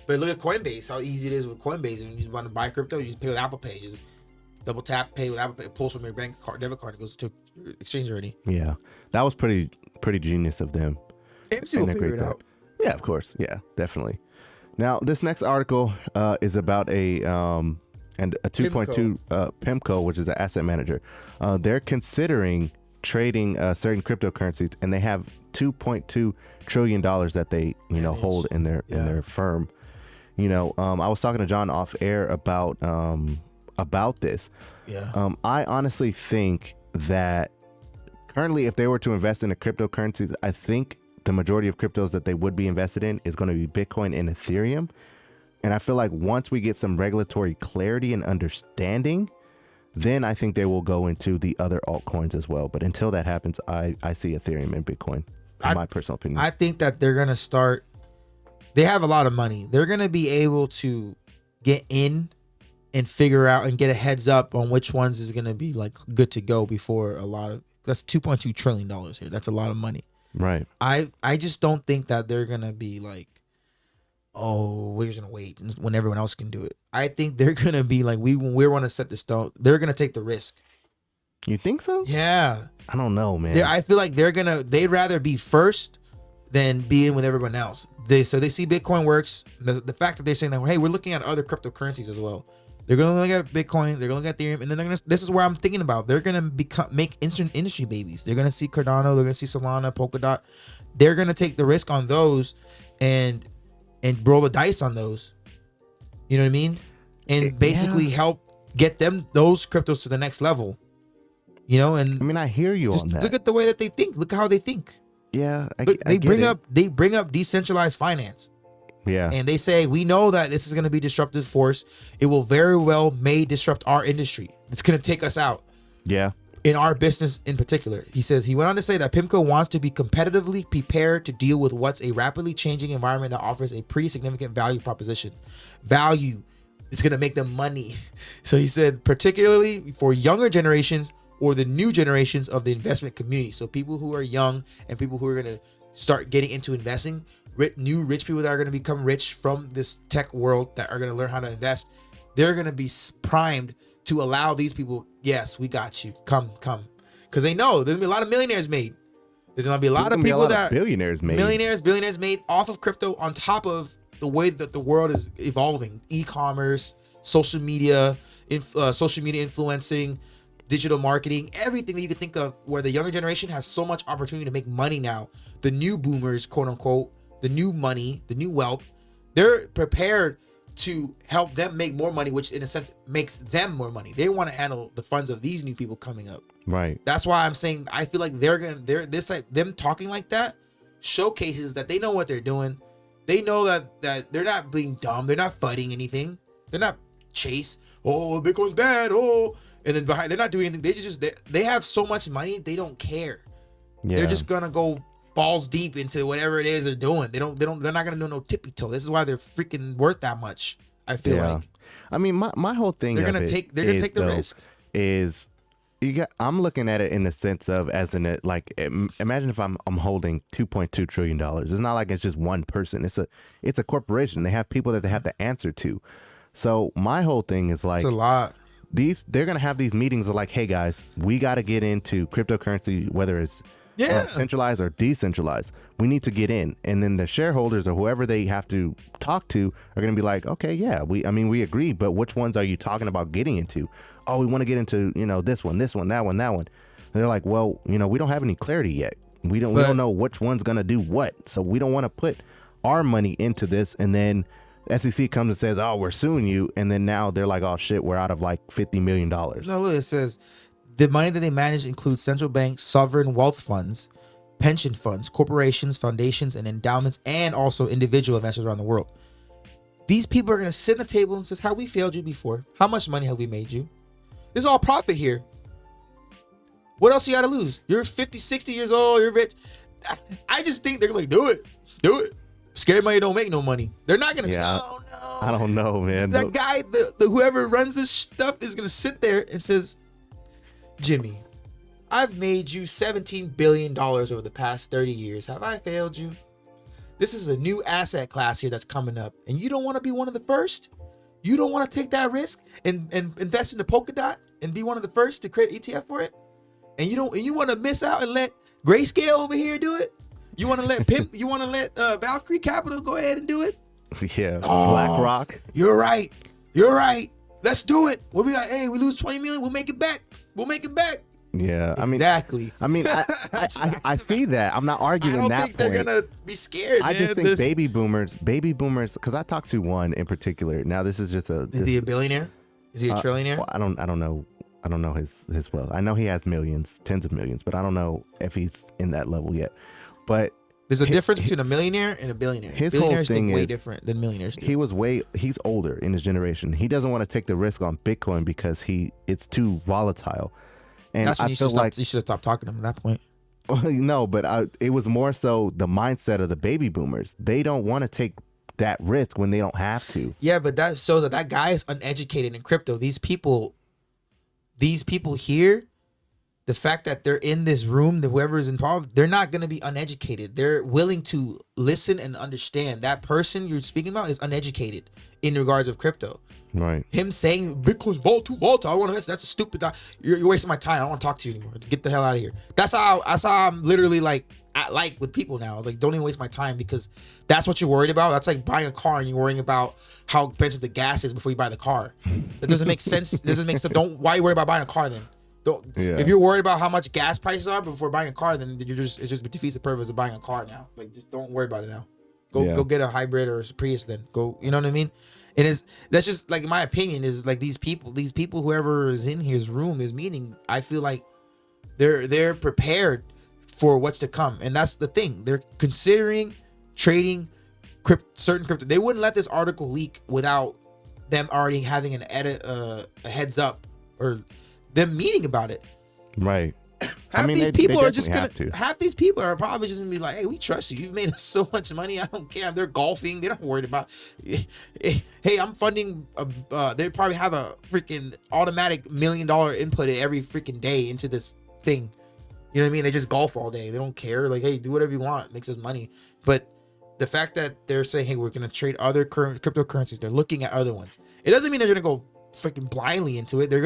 But look at Coinbase, how easy it is with Coinbase. When you just want to buy crypto, you just pay with Apple Pay. You just double tap, pay with Apple Pay, it pulls from your bank card, debit card, and it goes to your exchange already. Yeah, that was pretty genius of them. AMC will figure it out. Yeah, of course. Yeah, definitely. Now, this next article is about a 2.2 PIMCO, which is an asset manager. They're considering trading certain cryptocurrencies, and they have $2.2 trillion that they hold in their firm. I was talking to John off air about this. Yeah. I honestly think that currently, if they were to invest in a cryptocurrencies, I think the majority of cryptos that they would be invested in is going to be Bitcoin and Ethereum. And I feel like once we get some regulatory clarity and understanding, then I think they will go into the other altcoins as well. But until that happens, I see Ethereum and Bitcoin, in my personal opinion. I think that they're going to start, they have a lot of money. They're going to be able to get in and figure out and get a heads up on which ones is going to be like good to go before that's $2.2 trillion here. That's a lot of money. Right. I just don't think that they're going to be like, oh, we're just going to wait when everyone else can do it. I think they're going to be like, we want to set the stone. They're going to take the risk. You think so? Yeah. I don't know, man. I feel like they'd rather be first than be in with everyone else. So they see Bitcoin works. The fact that they're saying that, hey, we're looking at other cryptocurrencies as well. They're going to look at Bitcoin. They're going to look at Ethereum. And then this is where I'm thinking about. They're going to make instant industry babies. They're going to see Cardano. They're going to see Solana, Polkadot. They're going to take the risk on those and roll the dice on those. You know what I mean? And basically help get those cryptos to the next level. And I mean, I hear you on that. Look at the way that they think. Look how they think. Yeah, They bring up decentralized finance. Yeah. And they say, we know that this is going to be disruptive force. It will very well may disrupt our industry. It's going to take us out. Yeah. In our business in particular. He went on to say that PIMCO wants to be competitively prepared to deal with what's a rapidly changing environment that offers a pretty significant value proposition. Value is going to make them money. So he said, particularly for younger generations or the new generations of the investment community. So people who are young and people who are going to start getting into investing, new rich people that are going to become rich from this tech world that are going to learn how to invest, they're going to be primed to allow these people, yes, we got you, come, because they know there's going to be a lot of millionaires made. There's going to be a lot of people billionaires made off of crypto, on top of the way that the world is evolving. E-commerce, social media influencing, digital marketing, everything that you could think of, where the younger generation has so much opportunity to make money now. The new boomers, quote unquote, the new money, the new wealth, they're prepared to help them make more money, which in a sense makes them more money. They want to handle the funds of these new people coming up. Right. That's why I'm saying I feel like them talking like that showcases that they know what they're doing. They know that they're not being dumb. They're not fighting anything. They're not chase. Oh, Bitcoin's bad. Oh, and then behind they're not doing anything. They have so much money they don't care. Yeah. They're just gonna go balls deep into whatever it is they're doing. They're not gonna do no tippy toe. This is why they're freaking worth that much. I feel like. I mean, my whole thing They're gonna take the risk. Is I'm looking at it in the sense of imagine if I'm holding $2.2 trillion. It's not like it's just one person. It's a corporation. They have people that they have to answer to. So my whole thing is like, it's a lot. They're gonna have these meetings of like, hey guys, we got to get into cryptocurrency, whether it's centralized or decentralized. We need to get in, and then the shareholders or whoever they have to talk to are gonna be like, okay, yeah, we agree, but which ones are you talking about getting into? Oh, we want to get into this one, that one. And they're like, well, we don't have any clarity yet. We don't know which one's gonna do what, so we don't want to put our money into this, and then SEC comes and says, oh, we're suing you, and then now they're like, oh shit, we're out of like $50 million. No, look, it says the money that they manage includes central banks, sovereign wealth funds, pension funds, corporations, foundations, and endowments, and also individual investors around the world. These people are going to sit at the table and says, have we failed you before? How much money have we made you? This is all profit here. What else you got to lose? You're 50, 60 years old. You're rich. I just think they're like, do it. Scary money don't make no money. They're not going to. Yeah, Oh, no. I don't know, man. That guy, the whoever runs this stuff is going to sit there and says, Jimmy, I've made you $17 billion over the past 30 years. Have I failed you? This is a new asset class here that's coming up, and you don't want to be one of the first? You don't want to take that risk and invest in the Polkadot and be one of the first to create an ETF for it? And you want to miss out and let Grayscale over here do it? You want to let Valkyrie Capital go ahead and do it? Yeah, BlackRock. You're right. Let's do it. What we got? Hey, we lose 20 million. We'll make it back. Yeah, exactly. I see that. I'm not arguing that point. I don't think they're gonna be scared. I just think baby boomers, because I talked to one in particular. Now this is just is he a billionaire? Is he a trillionaire? Well, I don't know. I don't know his wealth. I know he has millions, tens of millions, but I don't know if he's in that level yet. But there's a difference between a millionaire and a billionaire. His whole thing is way different than millionaires do. He's older in his generation. He doesn't want to take the risk on Bitcoin because it's too volatile. And that's when you should have stopped talking to him at that point. No, but it was more so the mindset of the baby boomers. They don't want to take that risk when they don't have to. Yeah, but that shows that guy is uneducated in crypto. These people here, the fact that they're in this room, whoever is involved, they're not going to be uneducated. They're willing to listen and understand. That person you're speaking about is uneducated in regards of crypto. Right. Him saying Bitcoin's volatile. I want to. That's a stupid. You're wasting my time. I don't want to talk to you anymore. Get the hell out of here. That's how I'm literally like with people now. Like, don't even waste my time, because that's what you're worried about. That's like buying a car and you're worrying about how expensive the gas is before you buy the car. That doesn't make sense. Doesn't make sense. Why are you worried about buying a car then? If you're worried about how much gas prices are before buying a car, then it just defeats the purpose of buying a car now. Like, just don't worry about it now. Go get a hybrid or a Prius then. Go, you know what I mean? That's just like, in my opinion, is like these people, whoever is in his room, his meeting, I feel like they're prepared for what's to come. And that's the thing. They're considering trading certain crypto. They wouldn't let this article leak without them already having a heads up, or them meeting about it. Right. Half these people are probably just gonna be like, hey, we trust you. You've made us so much money. I don't care. They're golfing. They're not worried about, hey, I'm funding. They probably have a freaking automatic $1 million input every freaking day into this thing. You know what I mean? They just golf all day. They don't care. Like, hey, do whatever you want. It makes us money. But the fact that they're saying, hey, we're gonna trade other current cryptocurrencies, they're looking at other ones. It doesn't mean they're gonna go freaking blindly into it. They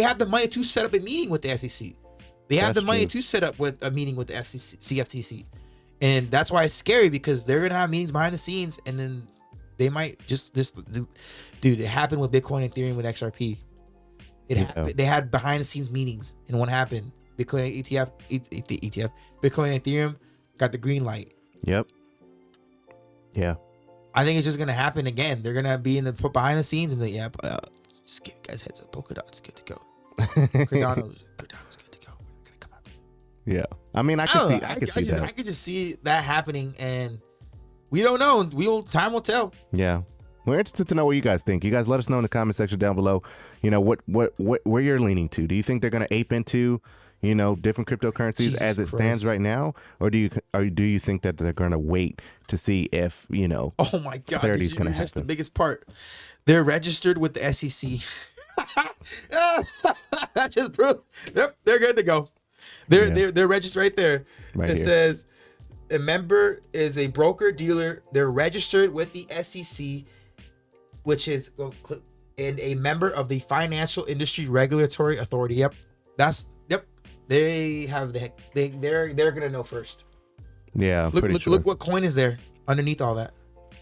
have the money to set up a meeting with the SEC. They have the money to set up with a meeting with the CFTC. And that's why it's scary, because they're going to have meetings behind the scenes, and then they might just dude, it happened with Bitcoin and Ethereum with XRP. They had behind the scenes meetings, and what happened? Bitcoin ETF, Bitcoin and Ethereum got the green light. Yep. Yeah. I think it's just gonna happen again. They're gonna be in the behind the scenes and yeah, just give you guys heads up. Polkadot's good to go. Cardano's good to go. We're gonna come out. Yeah, I mean, I can see that. I could just see that happening, and we don't know. Time will tell. Yeah. We're interested to know what you guys think. You guys let us know in the comment section down below, you know, what where you're leaning to. Do you think they're going to ape into, you know, different cryptocurrencies Jesus as it Christ. stands right now? Or do you think that they're going to wait to see if, you know, Oh my God, clarity's going to missed the happen? biggest part. They're registered with the SEC. That just proved. Yep, they're good to go. They're registered right there. Right It here. says a member is a broker dealer. They're registered with the SEC, which is and a member of the Financial Industry Regulatory Authority. Yep, They have they're gonna know first. Yeah, Look what coin is there underneath all that.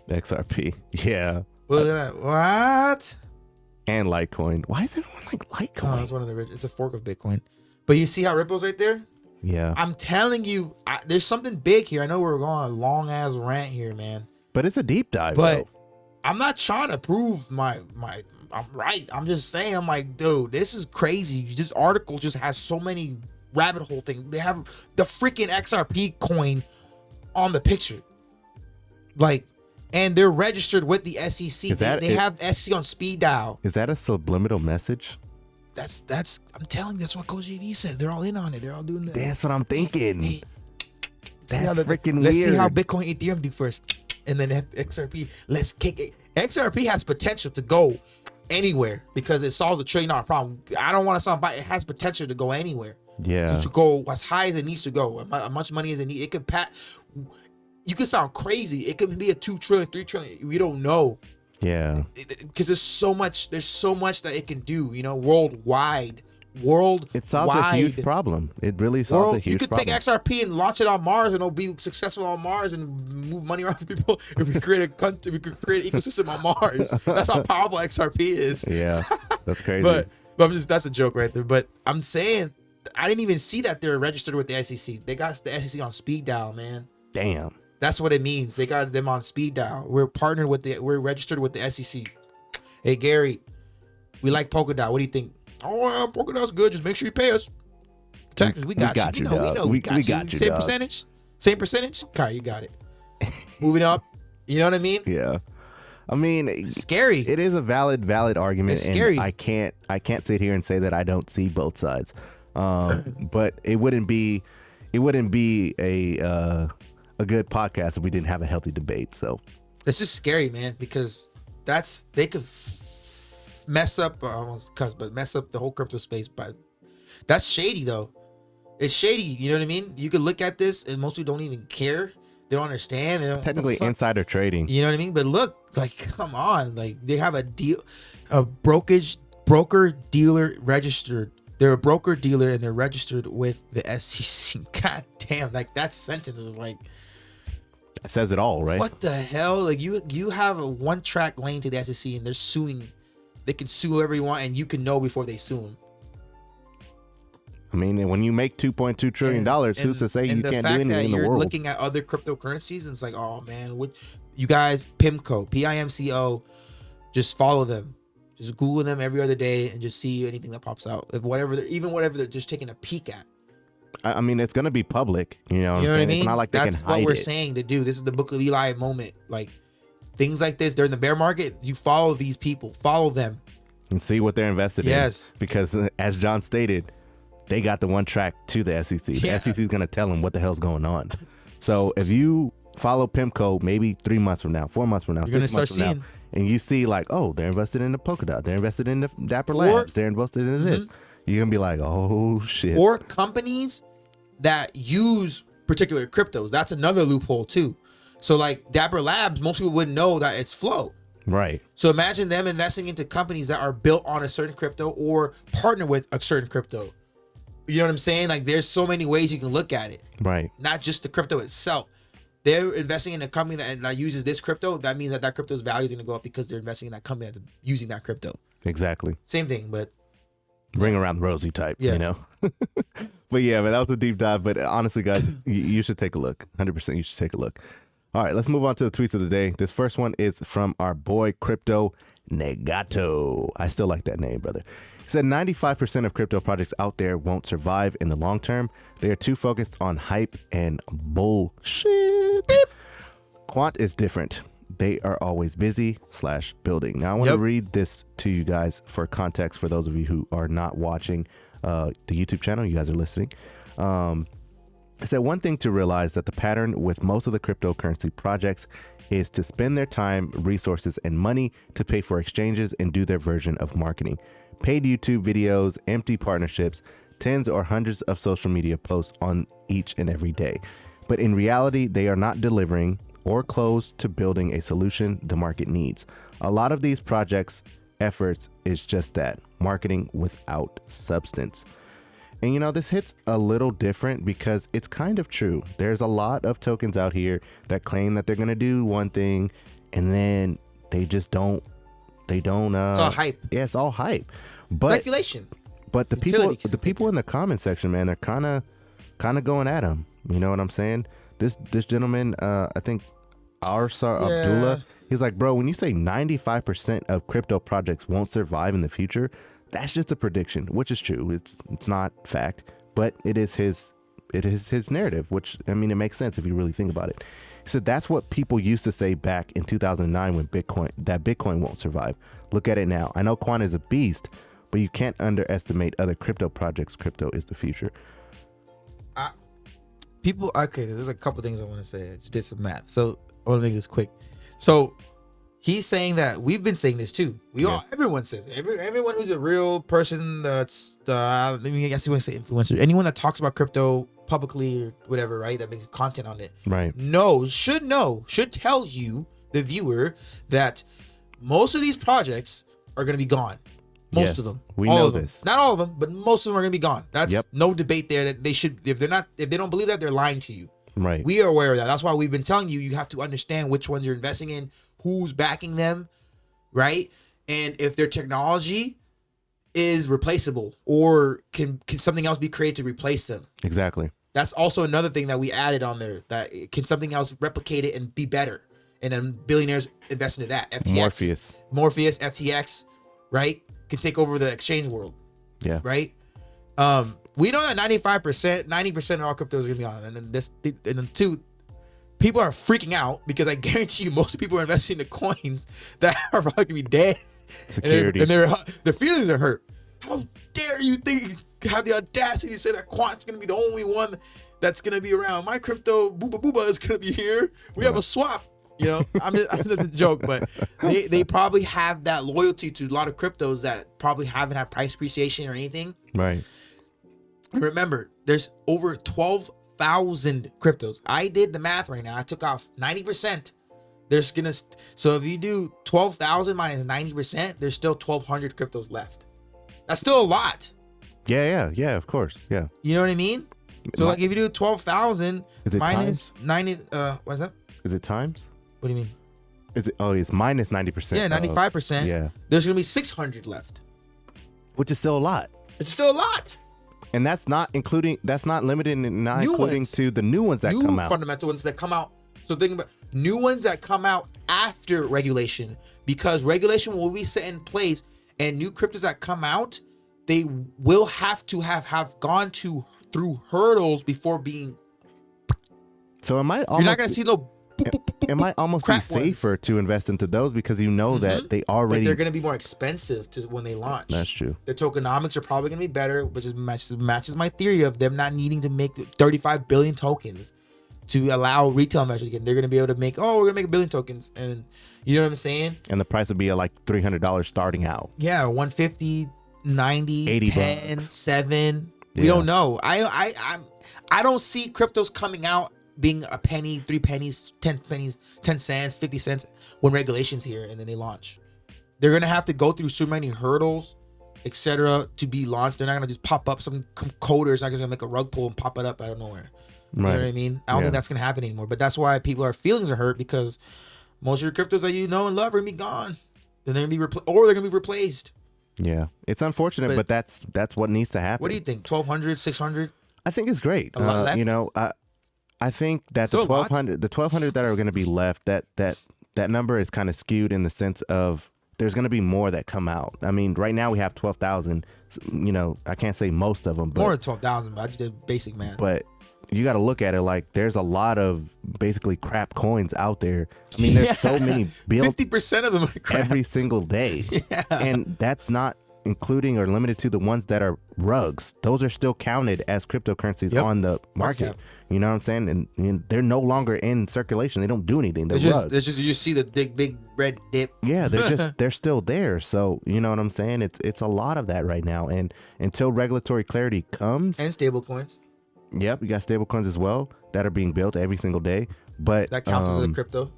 XRP. Yeah. Look at that. What? And Litecoin. Why is everyone like Oh, Litecoin? it's one of the it's a fork of Bitcoin. But you see how Ripple's right there? Yeah. I'm telling you, there's something big here. I know we're going on a long ass rant here, man. But it's a deep dive. But though. I'm not trying to prove I'm right. I'm just saying, I'm like, dude, this is crazy. This article just has so many rabbit hole things. They have the freaking XRP coin on the picture. Like, and they're registered with the SEC. They have SEC on speed dial. Is that a subliminal message? That's I'm telling you, that's what Coach JV said. They're all in on it. They're all doing that. That's what I'm thinking. Hey, That's freaking weird. Let's see how Bitcoin Ethereum do first. And then XRP, let's kick it. XRP has potential to go anywhere because it solves a $1 trillion problem. I don't want to sound bad. It has potential to go anywhere. Yeah. To go as high as it needs to go. As much money as it needs. It could you could sound crazy. It could be a 2 trillion, 3 trillion. We don't know. Yeah. Because there's so much that it can do, you know, worldwide. It solves a huge problem. It really solves a huge problem. You could take XRP and launch it on Mars, and it'll be successful on Mars and move money around for people. If we create a country, we could create an ecosystem on Mars. That's how powerful XRP is. Yeah, that's crazy. but that's a joke right there. But I'm saying, I didn't even see that they're registered with the SEC. They got the SEC on speed dial, man. Damn. That's what it means. They got them on speed dial. We're registered with the SEC. Hey Gary, we like Polkadot. What do you think? Oh, Polkadot's good. Just make sure you pay us taxes. We got you. We know we got you. Same percentage. Same percentage. Okay, you got it. Moving up. You know what I mean? Yeah. I mean, it's scary. It is a valid argument. It's scary. And I can't sit here and say that I don't see both sides. But it wouldn't be a good podcast if we didn't have a healthy debate. So it's just scary, man, because they could mess up mess up the whole crypto space. But that's shady, though. It's shady. You know what I mean? You could look at this and most people don't even care. They don't understand. Technically insider trading. You know what I mean? But look, like, come on. Like, they have a broker dealer registered. They're a broker dealer and they're registered with the SEC. God damn. Like, that sentence is like, it says it all, right? What the hell? Like, you have a one-track lane to the SEC and they're suing. They can sue whoever you want and you can know before they sue them. I mean, when you make $2.2 trillion, who's to say you can't do anything in the world? You're looking at other cryptocurrencies and it's like, oh man, you guys, PIMCO, just follow them. Just Google them every other day and just see anything that pops out. Whatever they're just taking a peek at. I mean, it's gonna be public. You know what I mean? It's not like they can hide it. That's what we're saying to do. This is the Book of Eli moment. Like, things like this, they're in the bear market. You follow these people, follow them, and see what they're invested in. Yes, because as John stated, they got the one track to the SEC. Yeah. The SEC is gonna tell them what the hell's going on. So if you follow PIMCO, maybe 3 months from now, 4 months from now, you're 6 months from now, and you see like, oh, they're invested in the Polkadot, they're invested in the Dapper Labs, they're invested in this. You're gonna be like, oh shit. Or companies that use particular cryptos. That's another loophole too. So like Dapper Labs, most people wouldn't know that it's Flow. Right. So imagine them investing into companies that are built on a certain crypto or partner with a certain crypto. You know what I'm saying? Like, there's so many ways you can look at it. Right. Not just the crypto itself. They're investing in a company that uses this crypto. That means that crypto's value is going to go up because they're investing in that company that's using that crypto. Exactly. Same thing, but bring around the rosy type, you know. But yeah, man, that was a deep dive. But honestly, guys, you should take a look. 100%, you should take a look. All right, let's move on to the tweets of the day. This first one is from our boy Crypto Negato. I still like that name, brother. He said 95% of crypto projects out there won't survive in the long term. They are too focused on hype and bullshit. Quant is different. They are always busy / building. Now, I want to read this to you guys for context for those of you who are not watching the YouTube channel. You guys are listening. I said one thing to realize that the pattern with most of the cryptocurrency projects is to spend their time, resources, and money to pay for exchanges and do their version of marketing. Paid YouTube videos, empty partnerships, tens or hundreds of social media posts on each and every day. But in reality, they are not delivering or close to building a solution the market needs. A lot of these projects' efforts is just that, marketing without substance. And you know, this hits a little different because it's kind of true. There's a lot of tokens out here that claim that they're going to do one thing and then they just don't. It's all hype. Yeah, it's all hype. But speculation. But the people in the comment section, man, they're kind of going at them. You know what I'm saying? This gentleman, I think Arsar Abdullah, he's like, bro, when you say 95% of crypto projects won't survive in the future, that's just a prediction, which is true. It's not fact, but it is his narrative, which, I mean, it makes sense if you really think about it. He said that's what people used to say back in 2009 when Bitcoin won't survive. Look at it now. I know Quant is a beast, but you can't underestimate other crypto projects. Crypto is the future. There's a couple things I want to say. I just did some math, so I want to make this quick. So he's saying that we've been saying this too. Everyone says it. Everyone who's a real person that's I guess you want to say influencer. Anyone that talks about crypto publicly or whatever, right? That makes content on it. Right. Should tell you, the viewer, that most of these projects are going to be gone. Most of them. We know this. Not all of them, but most of them are going to be gone. That's no debate there. That they should, if they don't believe that, they're lying to you. Right. We are aware of that. That's why we've been telling you have to understand which ones you're investing in, who's backing them, right? And if their technology is replaceable or can something else be created to replace them. Exactly. That's also another thing that we added on there, that can something else replicate it and be better. And then billionaires invest into that. FTX. Morpheus, FTX, right? Can take over the exchange world. Yeah. Right? We know that 90% of all cryptos are gonna be on. And then two, people are freaking out because I guarantee you most people are investing in the coins that are probably gonna be dead. Securities. And their feelings are hurt. How dare you have the audacity to say that Quant's gonna be the only one that's gonna be around? My crypto booba is gonna be here. We have a swap. You know, I'm just a joke, but they probably have that loyalty to a lot of cryptos that probably haven't had price appreciation or anything. Right. And remember, there's over 12,000 cryptos. I did the math right now. I took off 90%. So if you do 12,000 minus 90%, there's still 1,200 cryptos left. That's still a lot. Yeah, of course. Yeah. You know what I mean? So like if you do 12,000 minus 90, what's that? Is it times? What do you mean? It's minus 90%. Yeah, 95%. Yeah. There's going to be 600 left. Which is still a lot. It's still a lot. And that's not limited and not including to the new ones that come out. Fundamental ones that come out. So think about new ones that come out after regulation, because regulation will be set in place and new cryptos that come out, they will have to have gone through hurdles before being. So you're not going to see no. It might almost be safer to invest into those because you know that they already. But they're going to be more expensive when they launch. That's true. The tokenomics are probably going to be better, which matches my theory of them not needing to make 35 billion tokens to allow retail investors again. They're going to be able to make, we're going to make 1 billion tokens, and you know what I'm saying. And the price would be like $300 starting out. Yeah, 150, 90, 80 10, bucks. 7. We don't know. I don't see cryptos coming out being a penny, 3 pennies, 10 pennies, 10 cents, 50 cents when regulation's here and then they launch. They're going to have to go through so many hurdles, etc., to be launched. They're not going to just pop up. Some coder is not going to make a rug pull and pop it up out of nowhere. You know what I mean? I don't think that's going to happen anymore. But that's why feelings are hurt, because most of your cryptos that you know and love are going to be gone. Then they're going to be replaced. Yeah. It's unfortunate, but that's what needs to happen. What do you think? 1,200, 600? I think it's great. A lot left? You know, I think that Still a lot. the 1,200 that are going to be left, that number is kind of skewed in the sense of there's going to be more that come out. I mean, right now we have 12,000. You know, I can't say most of them, but More than 12,000, but I just did basic math. But you got to look at it like there's a lot of basically crap coins out there. I mean, there's so many built 50% of them are crap. every single day. Yeah. And that's not including or limited to the ones that are rugs. Those are still counted as cryptocurrencies on the market. You know what I'm saying? And they're no longer in circulation. They don't do anything. They're rugs. It's just you see the big red dip. Yeah, they're still there. So you know what I'm saying? It's a lot of that right now. And until regulatory clarity comes, And stable coins. Yep, you got stable coins as well that are being built every single day. But That counts as a crypto.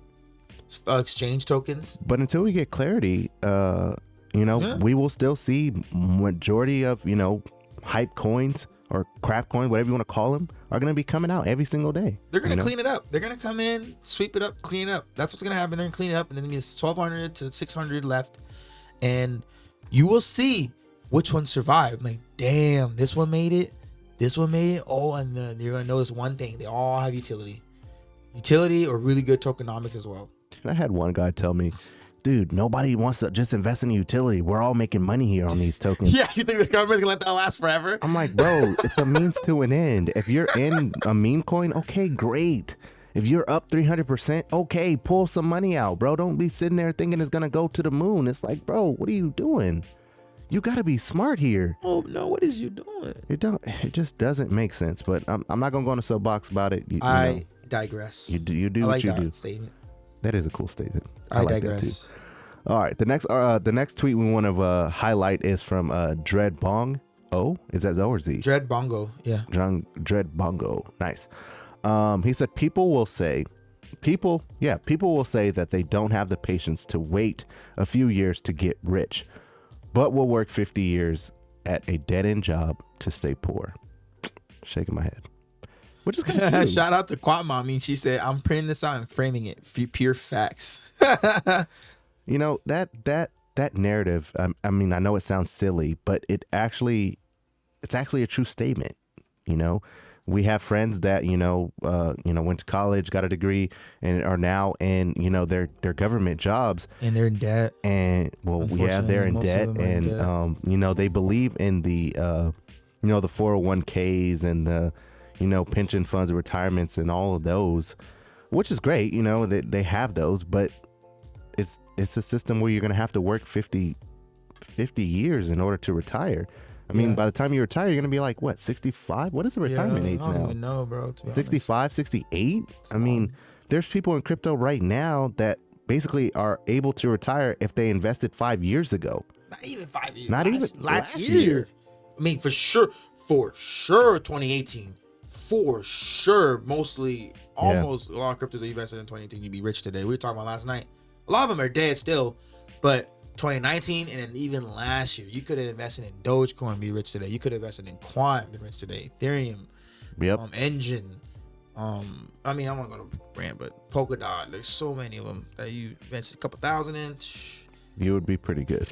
Exchange tokens. But until we get clarity, we will still see majority of, hype coins or crap coins, whatever you want to call them, are going to be coming out every single day. They're going to clean it up. They're going to come in, sweep it up, clean it up. That's what's going to happen. They're going to clean it up. And then there's 1,200 to 600 left. And you will see which ones survive. Like, damn, this one made it. This one made it. Oh, and then you're going to notice one thing. They all have utility. Utility or really good tokenomics as well. I had one guy tell me, dude, nobody wants to just invest in utility. We're all making money here on these tokens. Yeah, you think the government's going to let that last forever? I'm like, bro, it's a means to an end. If you're in a meme coin, okay, great. If you're up 300%, okay, pull some money out, bro. Don't be sitting there thinking it's going to go to the moon. It's like, bro, what are you doing? You got to be smart here. Oh, no, what is you doing? It just doesn't make sense, but I'm not going to go on a soapbox about it. I digress. You do I what like you that do. statement. That is a cool statement. I like digress. that too. All right, the next tweet we want to highlight is from Dread Bong. Oh, is that Z or Z? Dread Bongo, yeah. Dread Bongo, nice. He said people will say that they don't have the patience to wait a few years to get rich, but will work 50 years at a dead-end job to stay poor. Shaking my head. Which is kind of cute. Shout out to Quant Mommy. She said, I'm printing this out and framing it. Pure facts. You know, that narrative, I mean, I know it sounds silly, but it's actually a true statement. You know, we have friends that, went to college, got a degree, and are now in, their government jobs. And they're in debt. And, well, yeah, they're in debt. And, they believe in the, the 401ks and the, pension funds and retirements and all of those, which is great. They have those, but it's a system where you're going to have to work 50 years in order to retire. I mean, by the time you retire, you're going to be like, what, 65? What is the retirement age now? I don't even know, bro. 65, 68? I mean, there's people in crypto right now that basically are able to retire if they invested 5 years ago. Not even 5 years. Not even last year. I mean, for sure, 2018. For sure, almost a lot of cryptos that you invested in 2018, you'd be rich today. We were talking about last night. A lot of them are dead still, but 2019 and then even last year, you could have invested in Dogecoin and be rich today. You could have invested in QUANT and be rich today. Ethereum, Engine. I mean, I want to go to brand, but Polkadot. There's so many of them that you invested a couple thousand in. You would be pretty good.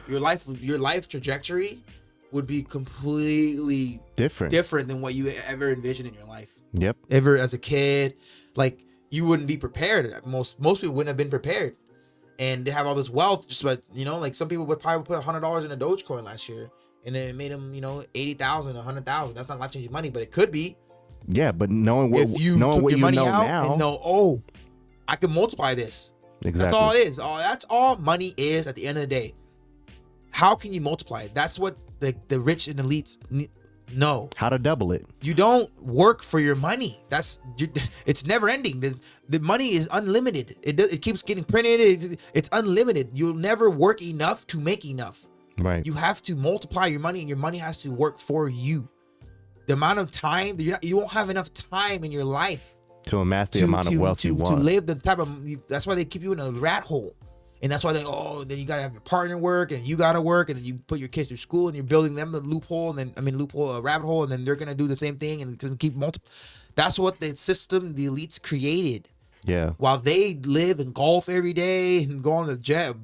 Your life trajectory would be completely different than what you ever envisioned in your life. Yep. Ever as a kid, like you wouldn't be prepared. Most people wouldn't have been prepared, and they have all this wealth. Just but like some people would probably put $100 in a Dogecoin last year, and then it made them 80,000, 100,000. That's not life changing money, but it could be. Yeah, but knowing what if you knowing took what your you money know out now, and I can multiply this. Exactly. That's all it is. That's all money is at the end of the day. How can you multiply it? That's what the rich and elites know. How to double it. You don't work for your money. It's never ending. The money is unlimited. It keeps getting printed. It's unlimited. You'll never work enough to make enough. Right. You have to multiply your money, and your money has to work for you. The amount of time you won't have enough time in your life to amass the amount of wealth you want. To live the type of. That's why they keep you in a rat hole. And that's why then you gotta have your partner work, and you gotta work, and then you put your kids through school, and you're building them a loophole, a rabbit hole, and then they're gonna do the same thing, and it doesn't keep That's what the system, the elites created. Yeah. While they live and golf every day and go on the jet,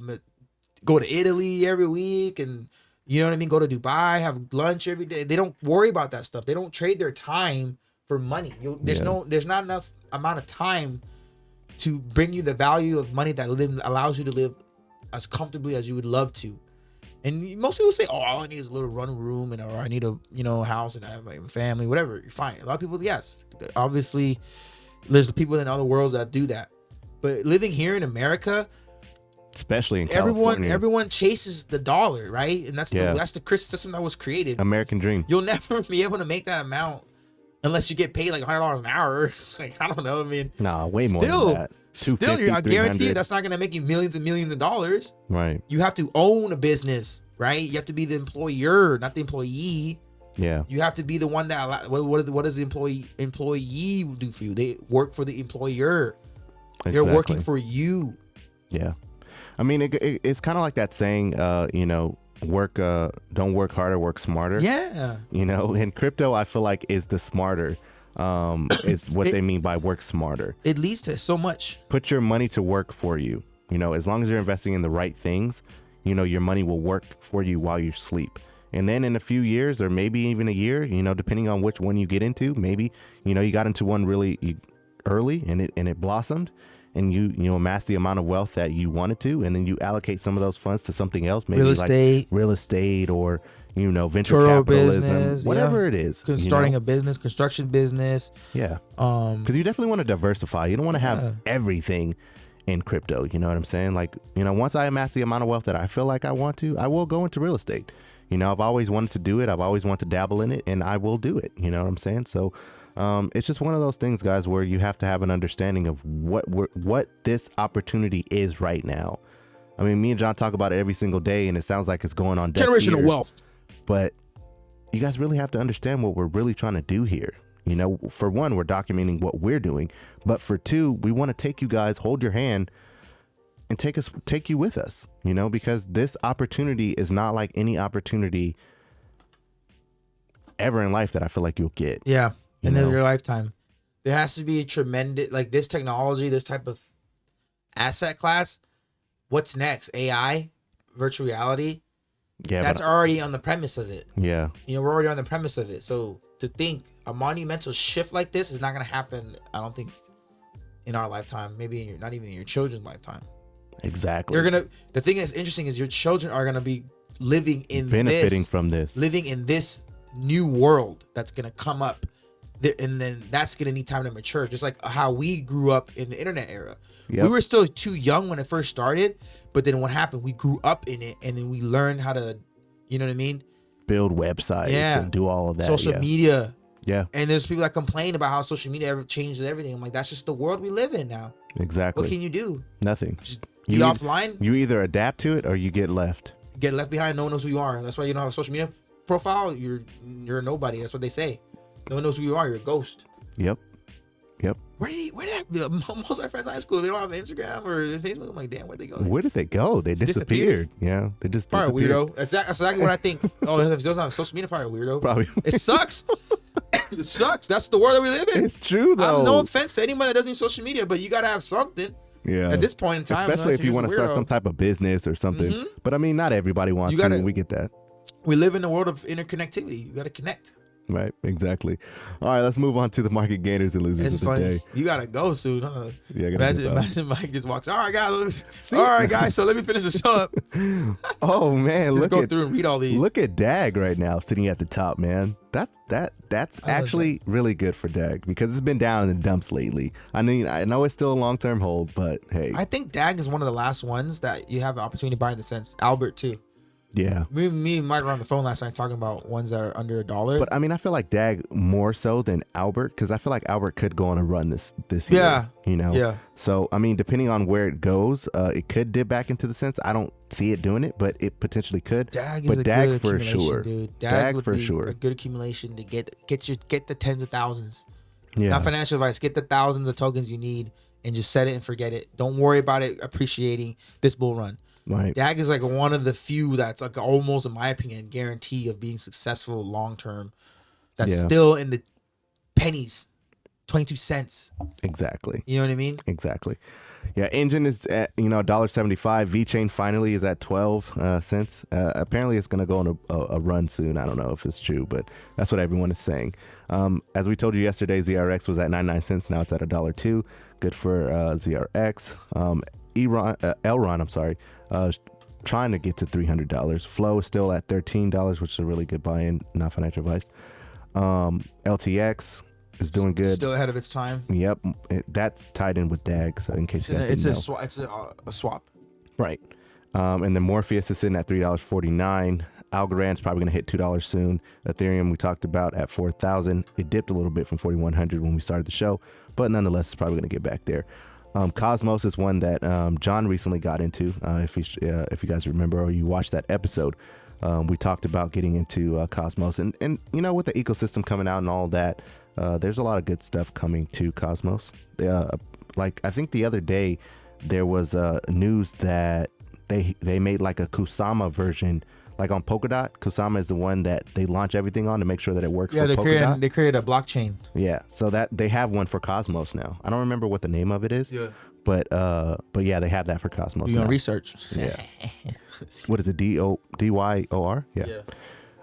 go to Italy every week, and you know what I mean, go to Dubai, have lunch every day. They don't worry about that stuff. They don't trade their time for money. There's not enough amount of time to bring you the value of money that allows you to live as comfortably as you would love to. And most people say, "Oh, all I need is a little run room, or I need a house and I have my family, whatever." You're fine. A lot of people, yes, obviously, there's people in other worlds that do that. But living here in America, especially in California, everyone chases the dollar, right? And that's the system that was created. American dream. You'll never be able to make that amount unless you get paid like $100 an hour. Like, I don't know. I mean, nah, way more than that. Still, I guarantee you that's not going to make you millions and millions of dollars. Right. You have to own a business, right? You have to be the employer, not the employee. Yeah. You have to be the one that, what does the employee do for you? They work for the employer. Exactly. They're working for you. Yeah. I mean, it's kind of like that saying, work, don't work harder, work smarter. Yeah. In crypto, I feel like is the smarter. Is what they mean by work smarter. It leads to so much. Put your money to work for you. As long as you're investing in the right things, your money will work for you while you sleep. And then in a few years, or maybe even a year, depending on which one you get into, maybe, you got into one really early and it blossomed, and you amass the amount of wealth that you wanted to, and then you allocate some of those funds to something else, maybe real estate or venture capitalism, business, whatever it is. Starting a business, construction business. Yeah. Because you definitely want to diversify. You don't want to have everything in crypto. You know what I'm saying? Like, once I amass the amount of wealth that I feel like I want to, I will go into real estate. I've always wanted to do it. I've always wanted to dabble in it, and I will do it. You know what I'm saying? So it's just one of those things, guys, where you have to have an understanding of what this opportunity is right now. I mean, me and John talk about it every single day, and it sounds like it's going on generational wealth. But you guys really have to understand what we're really trying to do here. For one, we're documenting what we're doing, but for two, we want to take you guys, hold your hand, and take you with us. Because this opportunity is not like any opportunity ever in life that I feel like you'll get. Yeah, in your lifetime, there has to be a tremendous, like, this technology, this type of asset class. What's next? AI, virtual reality. Yeah, that's already on the premise of it. Yeah. We're already on the premise of it. So to think a monumental shift like this is not going to happen, I don't think, in our lifetime. Maybe not even in your children's lifetime. Exactly. The thing that's interesting is your children are going to be benefiting from this, living in this new world that's going to come up. And then that's going to need time to mature. Just like how we grew up in the internet era. Yep. We were still too young when it first started, but then what happened? We grew up in it, and then we learned how to, you know what I mean? Build websites and do all of that. Social media. Yeah. And there's people that complain about how social media ever changes everything. I'm like, that's just the world we live in now. Exactly. What can you do? Nothing. Just be offline. You either adapt to it or you get left. Get left behind. No one knows who you are. That's why you don't have a social media profile. You're a nobody. That's what they say. No one knows who you are. You're a ghost. Yep. Where did most of my friends in high school, they don't have Instagram or Facebook. I'm like, damn, where'd they go? Where did they go? They disappeared. Yeah, they just probably disappeared. Weirdo. That's exactly what I think. Oh, if it doesn't have social media, probably a weirdo. Probably. It sucks. It sucks. That's the world that we live in. It's true though. No offense to anybody that doesn't use social media, but you gotta have something. Yeah. At this point in time, especially if you want to start some type of business or something. Mm-hmm. But I mean, not everybody wants to. And we get that. We live in a world of interconnectivity. You gotta connect. Right, exactly. All right, let's move on to the market gainers and losers of the day. You gotta go soon, huh? Yeah, imagine Mike just walks. All right, guys. So let me finish the show up. Oh man, just go through and read all these. Look at DAG right now, sitting at the top, man. That's actually really good for DAG because it's been down in the dumps lately. I mean, I know it's still a long-term hold, but hey, I think DAG is one of the last ones that you have an opportunity to buy in the sense. Albert too. Yeah. Me and Mike were on the phone last night talking about ones that are under $1. But I mean, I feel like DAG more so than Albert because I feel like Albert could go on a run this year. Yeah. Yeah. So, I mean, depending on where it goes, it could dip back into the sense. I don't see it doing it, but it potentially could. DAG is a DAG good for accumulation, sure. Dude. DAG for sure. A good accumulation to get the tens of thousands. Yeah. Not financial advice. Get the thousands of tokens you need and just set it and forget it. Don't worry about it appreciating this bull run. Right. DAG is like one of the few that's like almost, in my opinion, guarantee of being successful long term. That's still in the pennies, 22 cents. Exactly. You know what I mean? Exactly. Yeah, Engine is at $1.75. VeChain finally is at 12 cents. Apparently, it's going to go on a run soon. I don't know if it's true, but that's what everyone is saying. As we told you yesterday, ZRX was at 99 cents. Now it's at $1.02. Good for ZRX. Elron, I'm sorry, trying to get to $300. Flow is still at $13, which is a really good buy-in. Not financial advice. LTX is doing good. Still ahead of its time. Yep, that's tied in with DAG. So in case you guys didn't know, it's a swap. right? And then Morpheus is sitting at $3.49. Algorand's probably going to hit $2 soon. Ethereum we talked about at 4,000. It dipped a little bit from 4,100 when we started the show, but nonetheless, it's probably going to get back there. Cosmos is one that John recently got into. If you guys remember or you watched that episode, we talked about getting into Cosmos, and with the ecosystem coming out and all that, there's a lot of good stuff coming to Cosmos. Like I think the other day there was news that they made like a Kusama version. Like on Polkadot, Kusama is the one that they launch everything on to make sure that it works for Polkadot. They created a blockchain. Yeah, so that they have one for Cosmos now. I don't remember what the name of it is. Yeah. But yeah, they have that for Cosmos. You're gonna research. Yeah. What is it? DYOR? Yeah.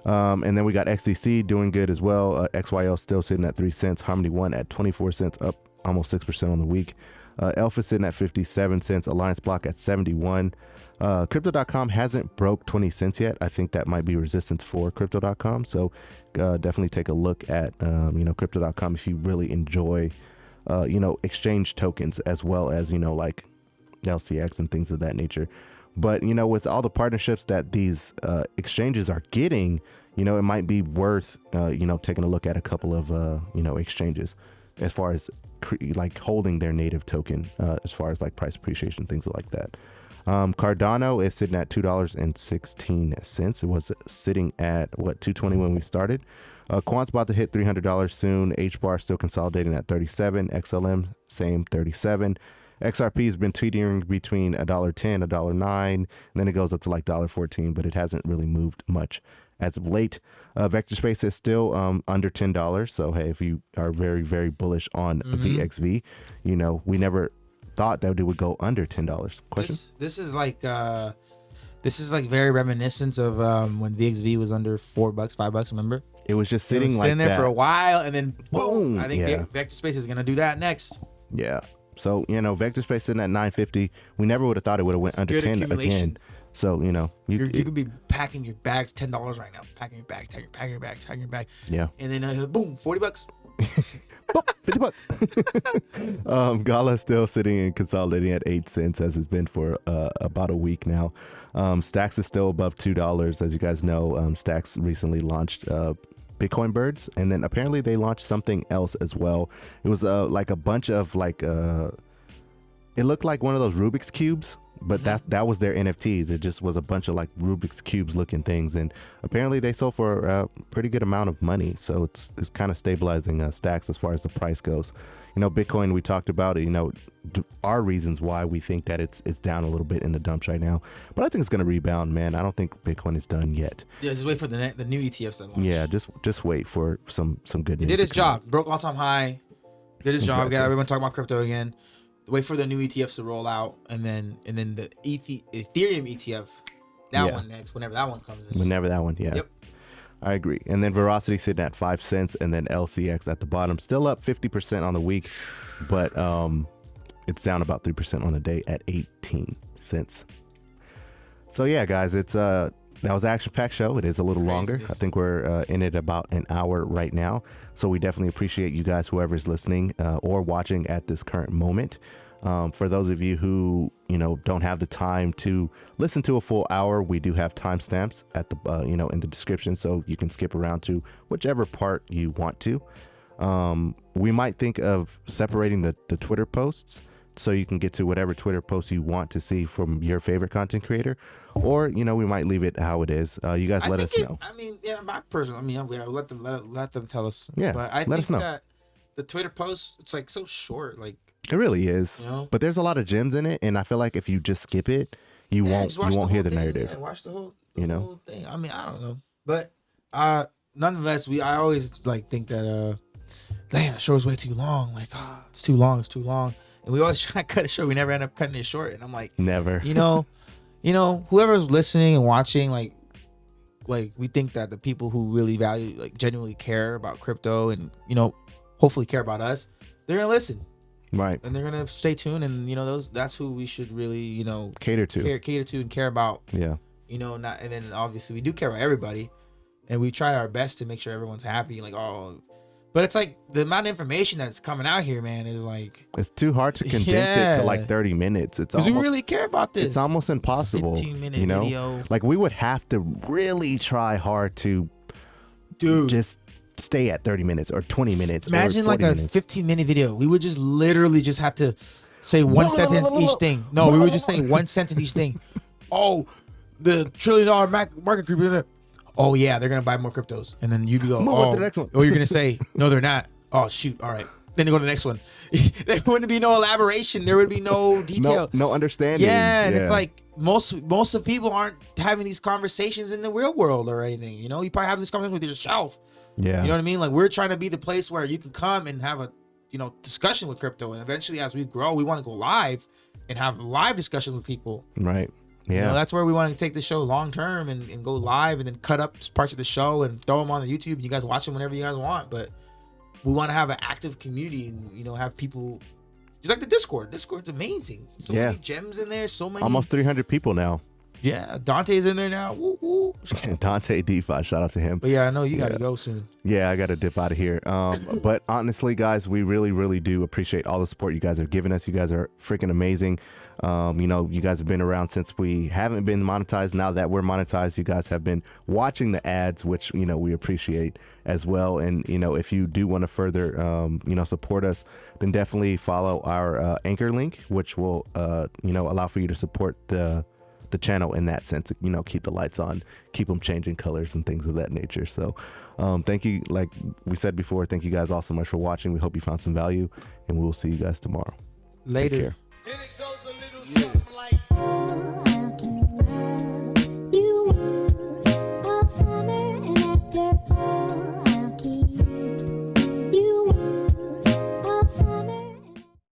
And then we got XDC doing good as well. XYL still sitting at 3 cents. Harmony One at 24 cents, up almost 6% on the week. Alpha sitting at 57 cents. Alliance Block at 71. Crypto.com hasn't broke 20 cents yet. I think that might be resistance for Crypto.com. So definitely take a look at Crypto.com if you really enjoy exchange tokens as well as like LCX and things of that nature. But with all the partnerships that these exchanges are getting, it might be worth taking a look at a couple of exchanges as far as holding their native token, as far as like price appreciation, things like that. Cardano is sitting at $2.16. It was sitting at $2.20 when we started. QUANT's about to hit $300 soon. HBAR still consolidating at 37. XLM same 37. XRP has been teetering between $1.10, $1.09, and then it goes up to like $1.14, but it hasn't really moved much as of late. Vectorspace is still under $10. So hey, if you are very, very bullish on VXV, we never thought that it would go under $10. Question? This is like very reminiscent of when VXV was under $4, $5. Remember? It was just sitting there for a while, and then boom! I think Vectorspace is gonna do that next. Yeah. So Vectorspace sitting at 950. We never would have thought it would have went under 10 again. So you could be packing your bags $10 right now. Packing your bag, tagging your bag. Yeah. And then boom, $40. $50. Gala still sitting and consolidating at 8 cents as it's been for about a week now. Stacks is still above $2. As you guys know, Stacks recently launched Bitcoin Birds, and then apparently they launched something else as well. It was like a bunch of it looked like one of those Rubik's cubes, but that was their NFTs. It just was a bunch of like Rubik's cubes looking things, and apparently they sold for a pretty good amount of money. So it's kind of stabilizing Stacks as far as the price goes. Bitcoin, we talked about it, our reasons why we think that it's down a little bit in the dumps right now, but I think it's going to rebound, man. I don't think Bitcoin is done yet. Yeah, just wait for the new ETFs that launch. Yeah, just wait for some good news. He did his job, broke all-time high, did his job, got everyone talking about crypto again. Wait for the new ETFs to roll out, and then the Ethereum ETF, one next, whenever that one comes in. Whenever that one, yeah. Yep. I agree. And then Veracity sitting at 5 cents, and then LCX at the bottom, still up 50% on the week, but it's down about 3% on the day at 18 cents. So yeah, guys, it's that was an action-packed show. It is a little longer. I think we're in it about an hour right now. So we definitely appreciate you guys, whoever's listening or watching at this current moment. For those of you who don't have the time to listen to a full hour, we do have timestamps at the in the description, so you can skip around to whichever part you want to. We might think of separating the Twitter posts so you can get to whatever Twitter post you want to see from your favorite content creator, or we might leave it how it is. You guys let us know. My personal. I'll let them tell us. Yeah, but I let think us know. that the Twitter post, it's like so short. Like it really is. But there's a lot of gems in it, and I feel like if you just skip it, you won't hear the narrative. Yeah, watch the whole thing. I don't know, but nonetheless, I always think that the show is way too long. Like it's too long. and we always try to cut it short. We never end up cutting it short. And I'm like, never. you know, whoever's listening and watching, like we think that the people who really value, like genuinely care about crypto and, you know, hopefully care about us, they're gonna listen. Right. And they're gonna stay tuned, and, you know, that's who we should really, you know, cater to and care about. Yeah. You know, not, and then obviously we do care about everybody, and we try our best to make sure everyone's happy. Like, but it's like the amount of information that's coming out here, man, is like, it's too hard to condense it to like 30 minutes. It's almost, we really care about this. It's almost impossible. 15-minute you know, video. like we would have to really try hard to, just stay at 30 minutes or 20 minutes. Imagine or like a 15-minute video. We would just literally just have to say one sentence each thing. No, we would just say one sentence each thing. Oh, the $1 trillion market group. Oh yeah, they're gonna buy more cryptos, and then you go, move on to the next one. Or you're gonna say, no, they're not. Oh shoot, all right. Then you go to the next one. There wouldn't be no elaboration. There would be no detail. No understanding. Yeah, and it's like most of people aren't having these conversations in the real world or anything. You know, you probably have this conversation with yourself. Yeah. You know what I mean? Like, we're trying to be the place where you can come and have a, you know, discussion with crypto, and eventually as we grow, we want to go live and have live discussions with people. Right. Yeah. You know, that's where we want to take the show long term and go live, and then cut up parts of the show and throw them on the YouTube, and you guys watch them whenever you guys want. But we want to have an active community and, you know, have people just like the Discord. Discord's amazing. So many gems in there. So many. Almost 300 people now. Yeah. Dante's in there now. Woo, woo. Dante DeFi. Shout out to him. But yeah, I know you got to go soon. Yeah, I got to dip out of here. But honestly, guys, we really, really do appreciate all the support you guys are giving us. You guys are freaking amazing. You know, you guys have been around since we haven't been monetized. Now that we're monetized, you guys have been watching the ads, which, you know, we appreciate as well. And, you know, if you do want to further, you know, support us, then definitely follow our Anchor link, which will, you know, allow for you to support the channel in that sense, you know, keep the lights on, keep them changing colors and things of that nature. So thank you. Like we said before, thank you guys all so much for watching. We hope you found some value, and we will see you guys tomorrow. Later. Take care.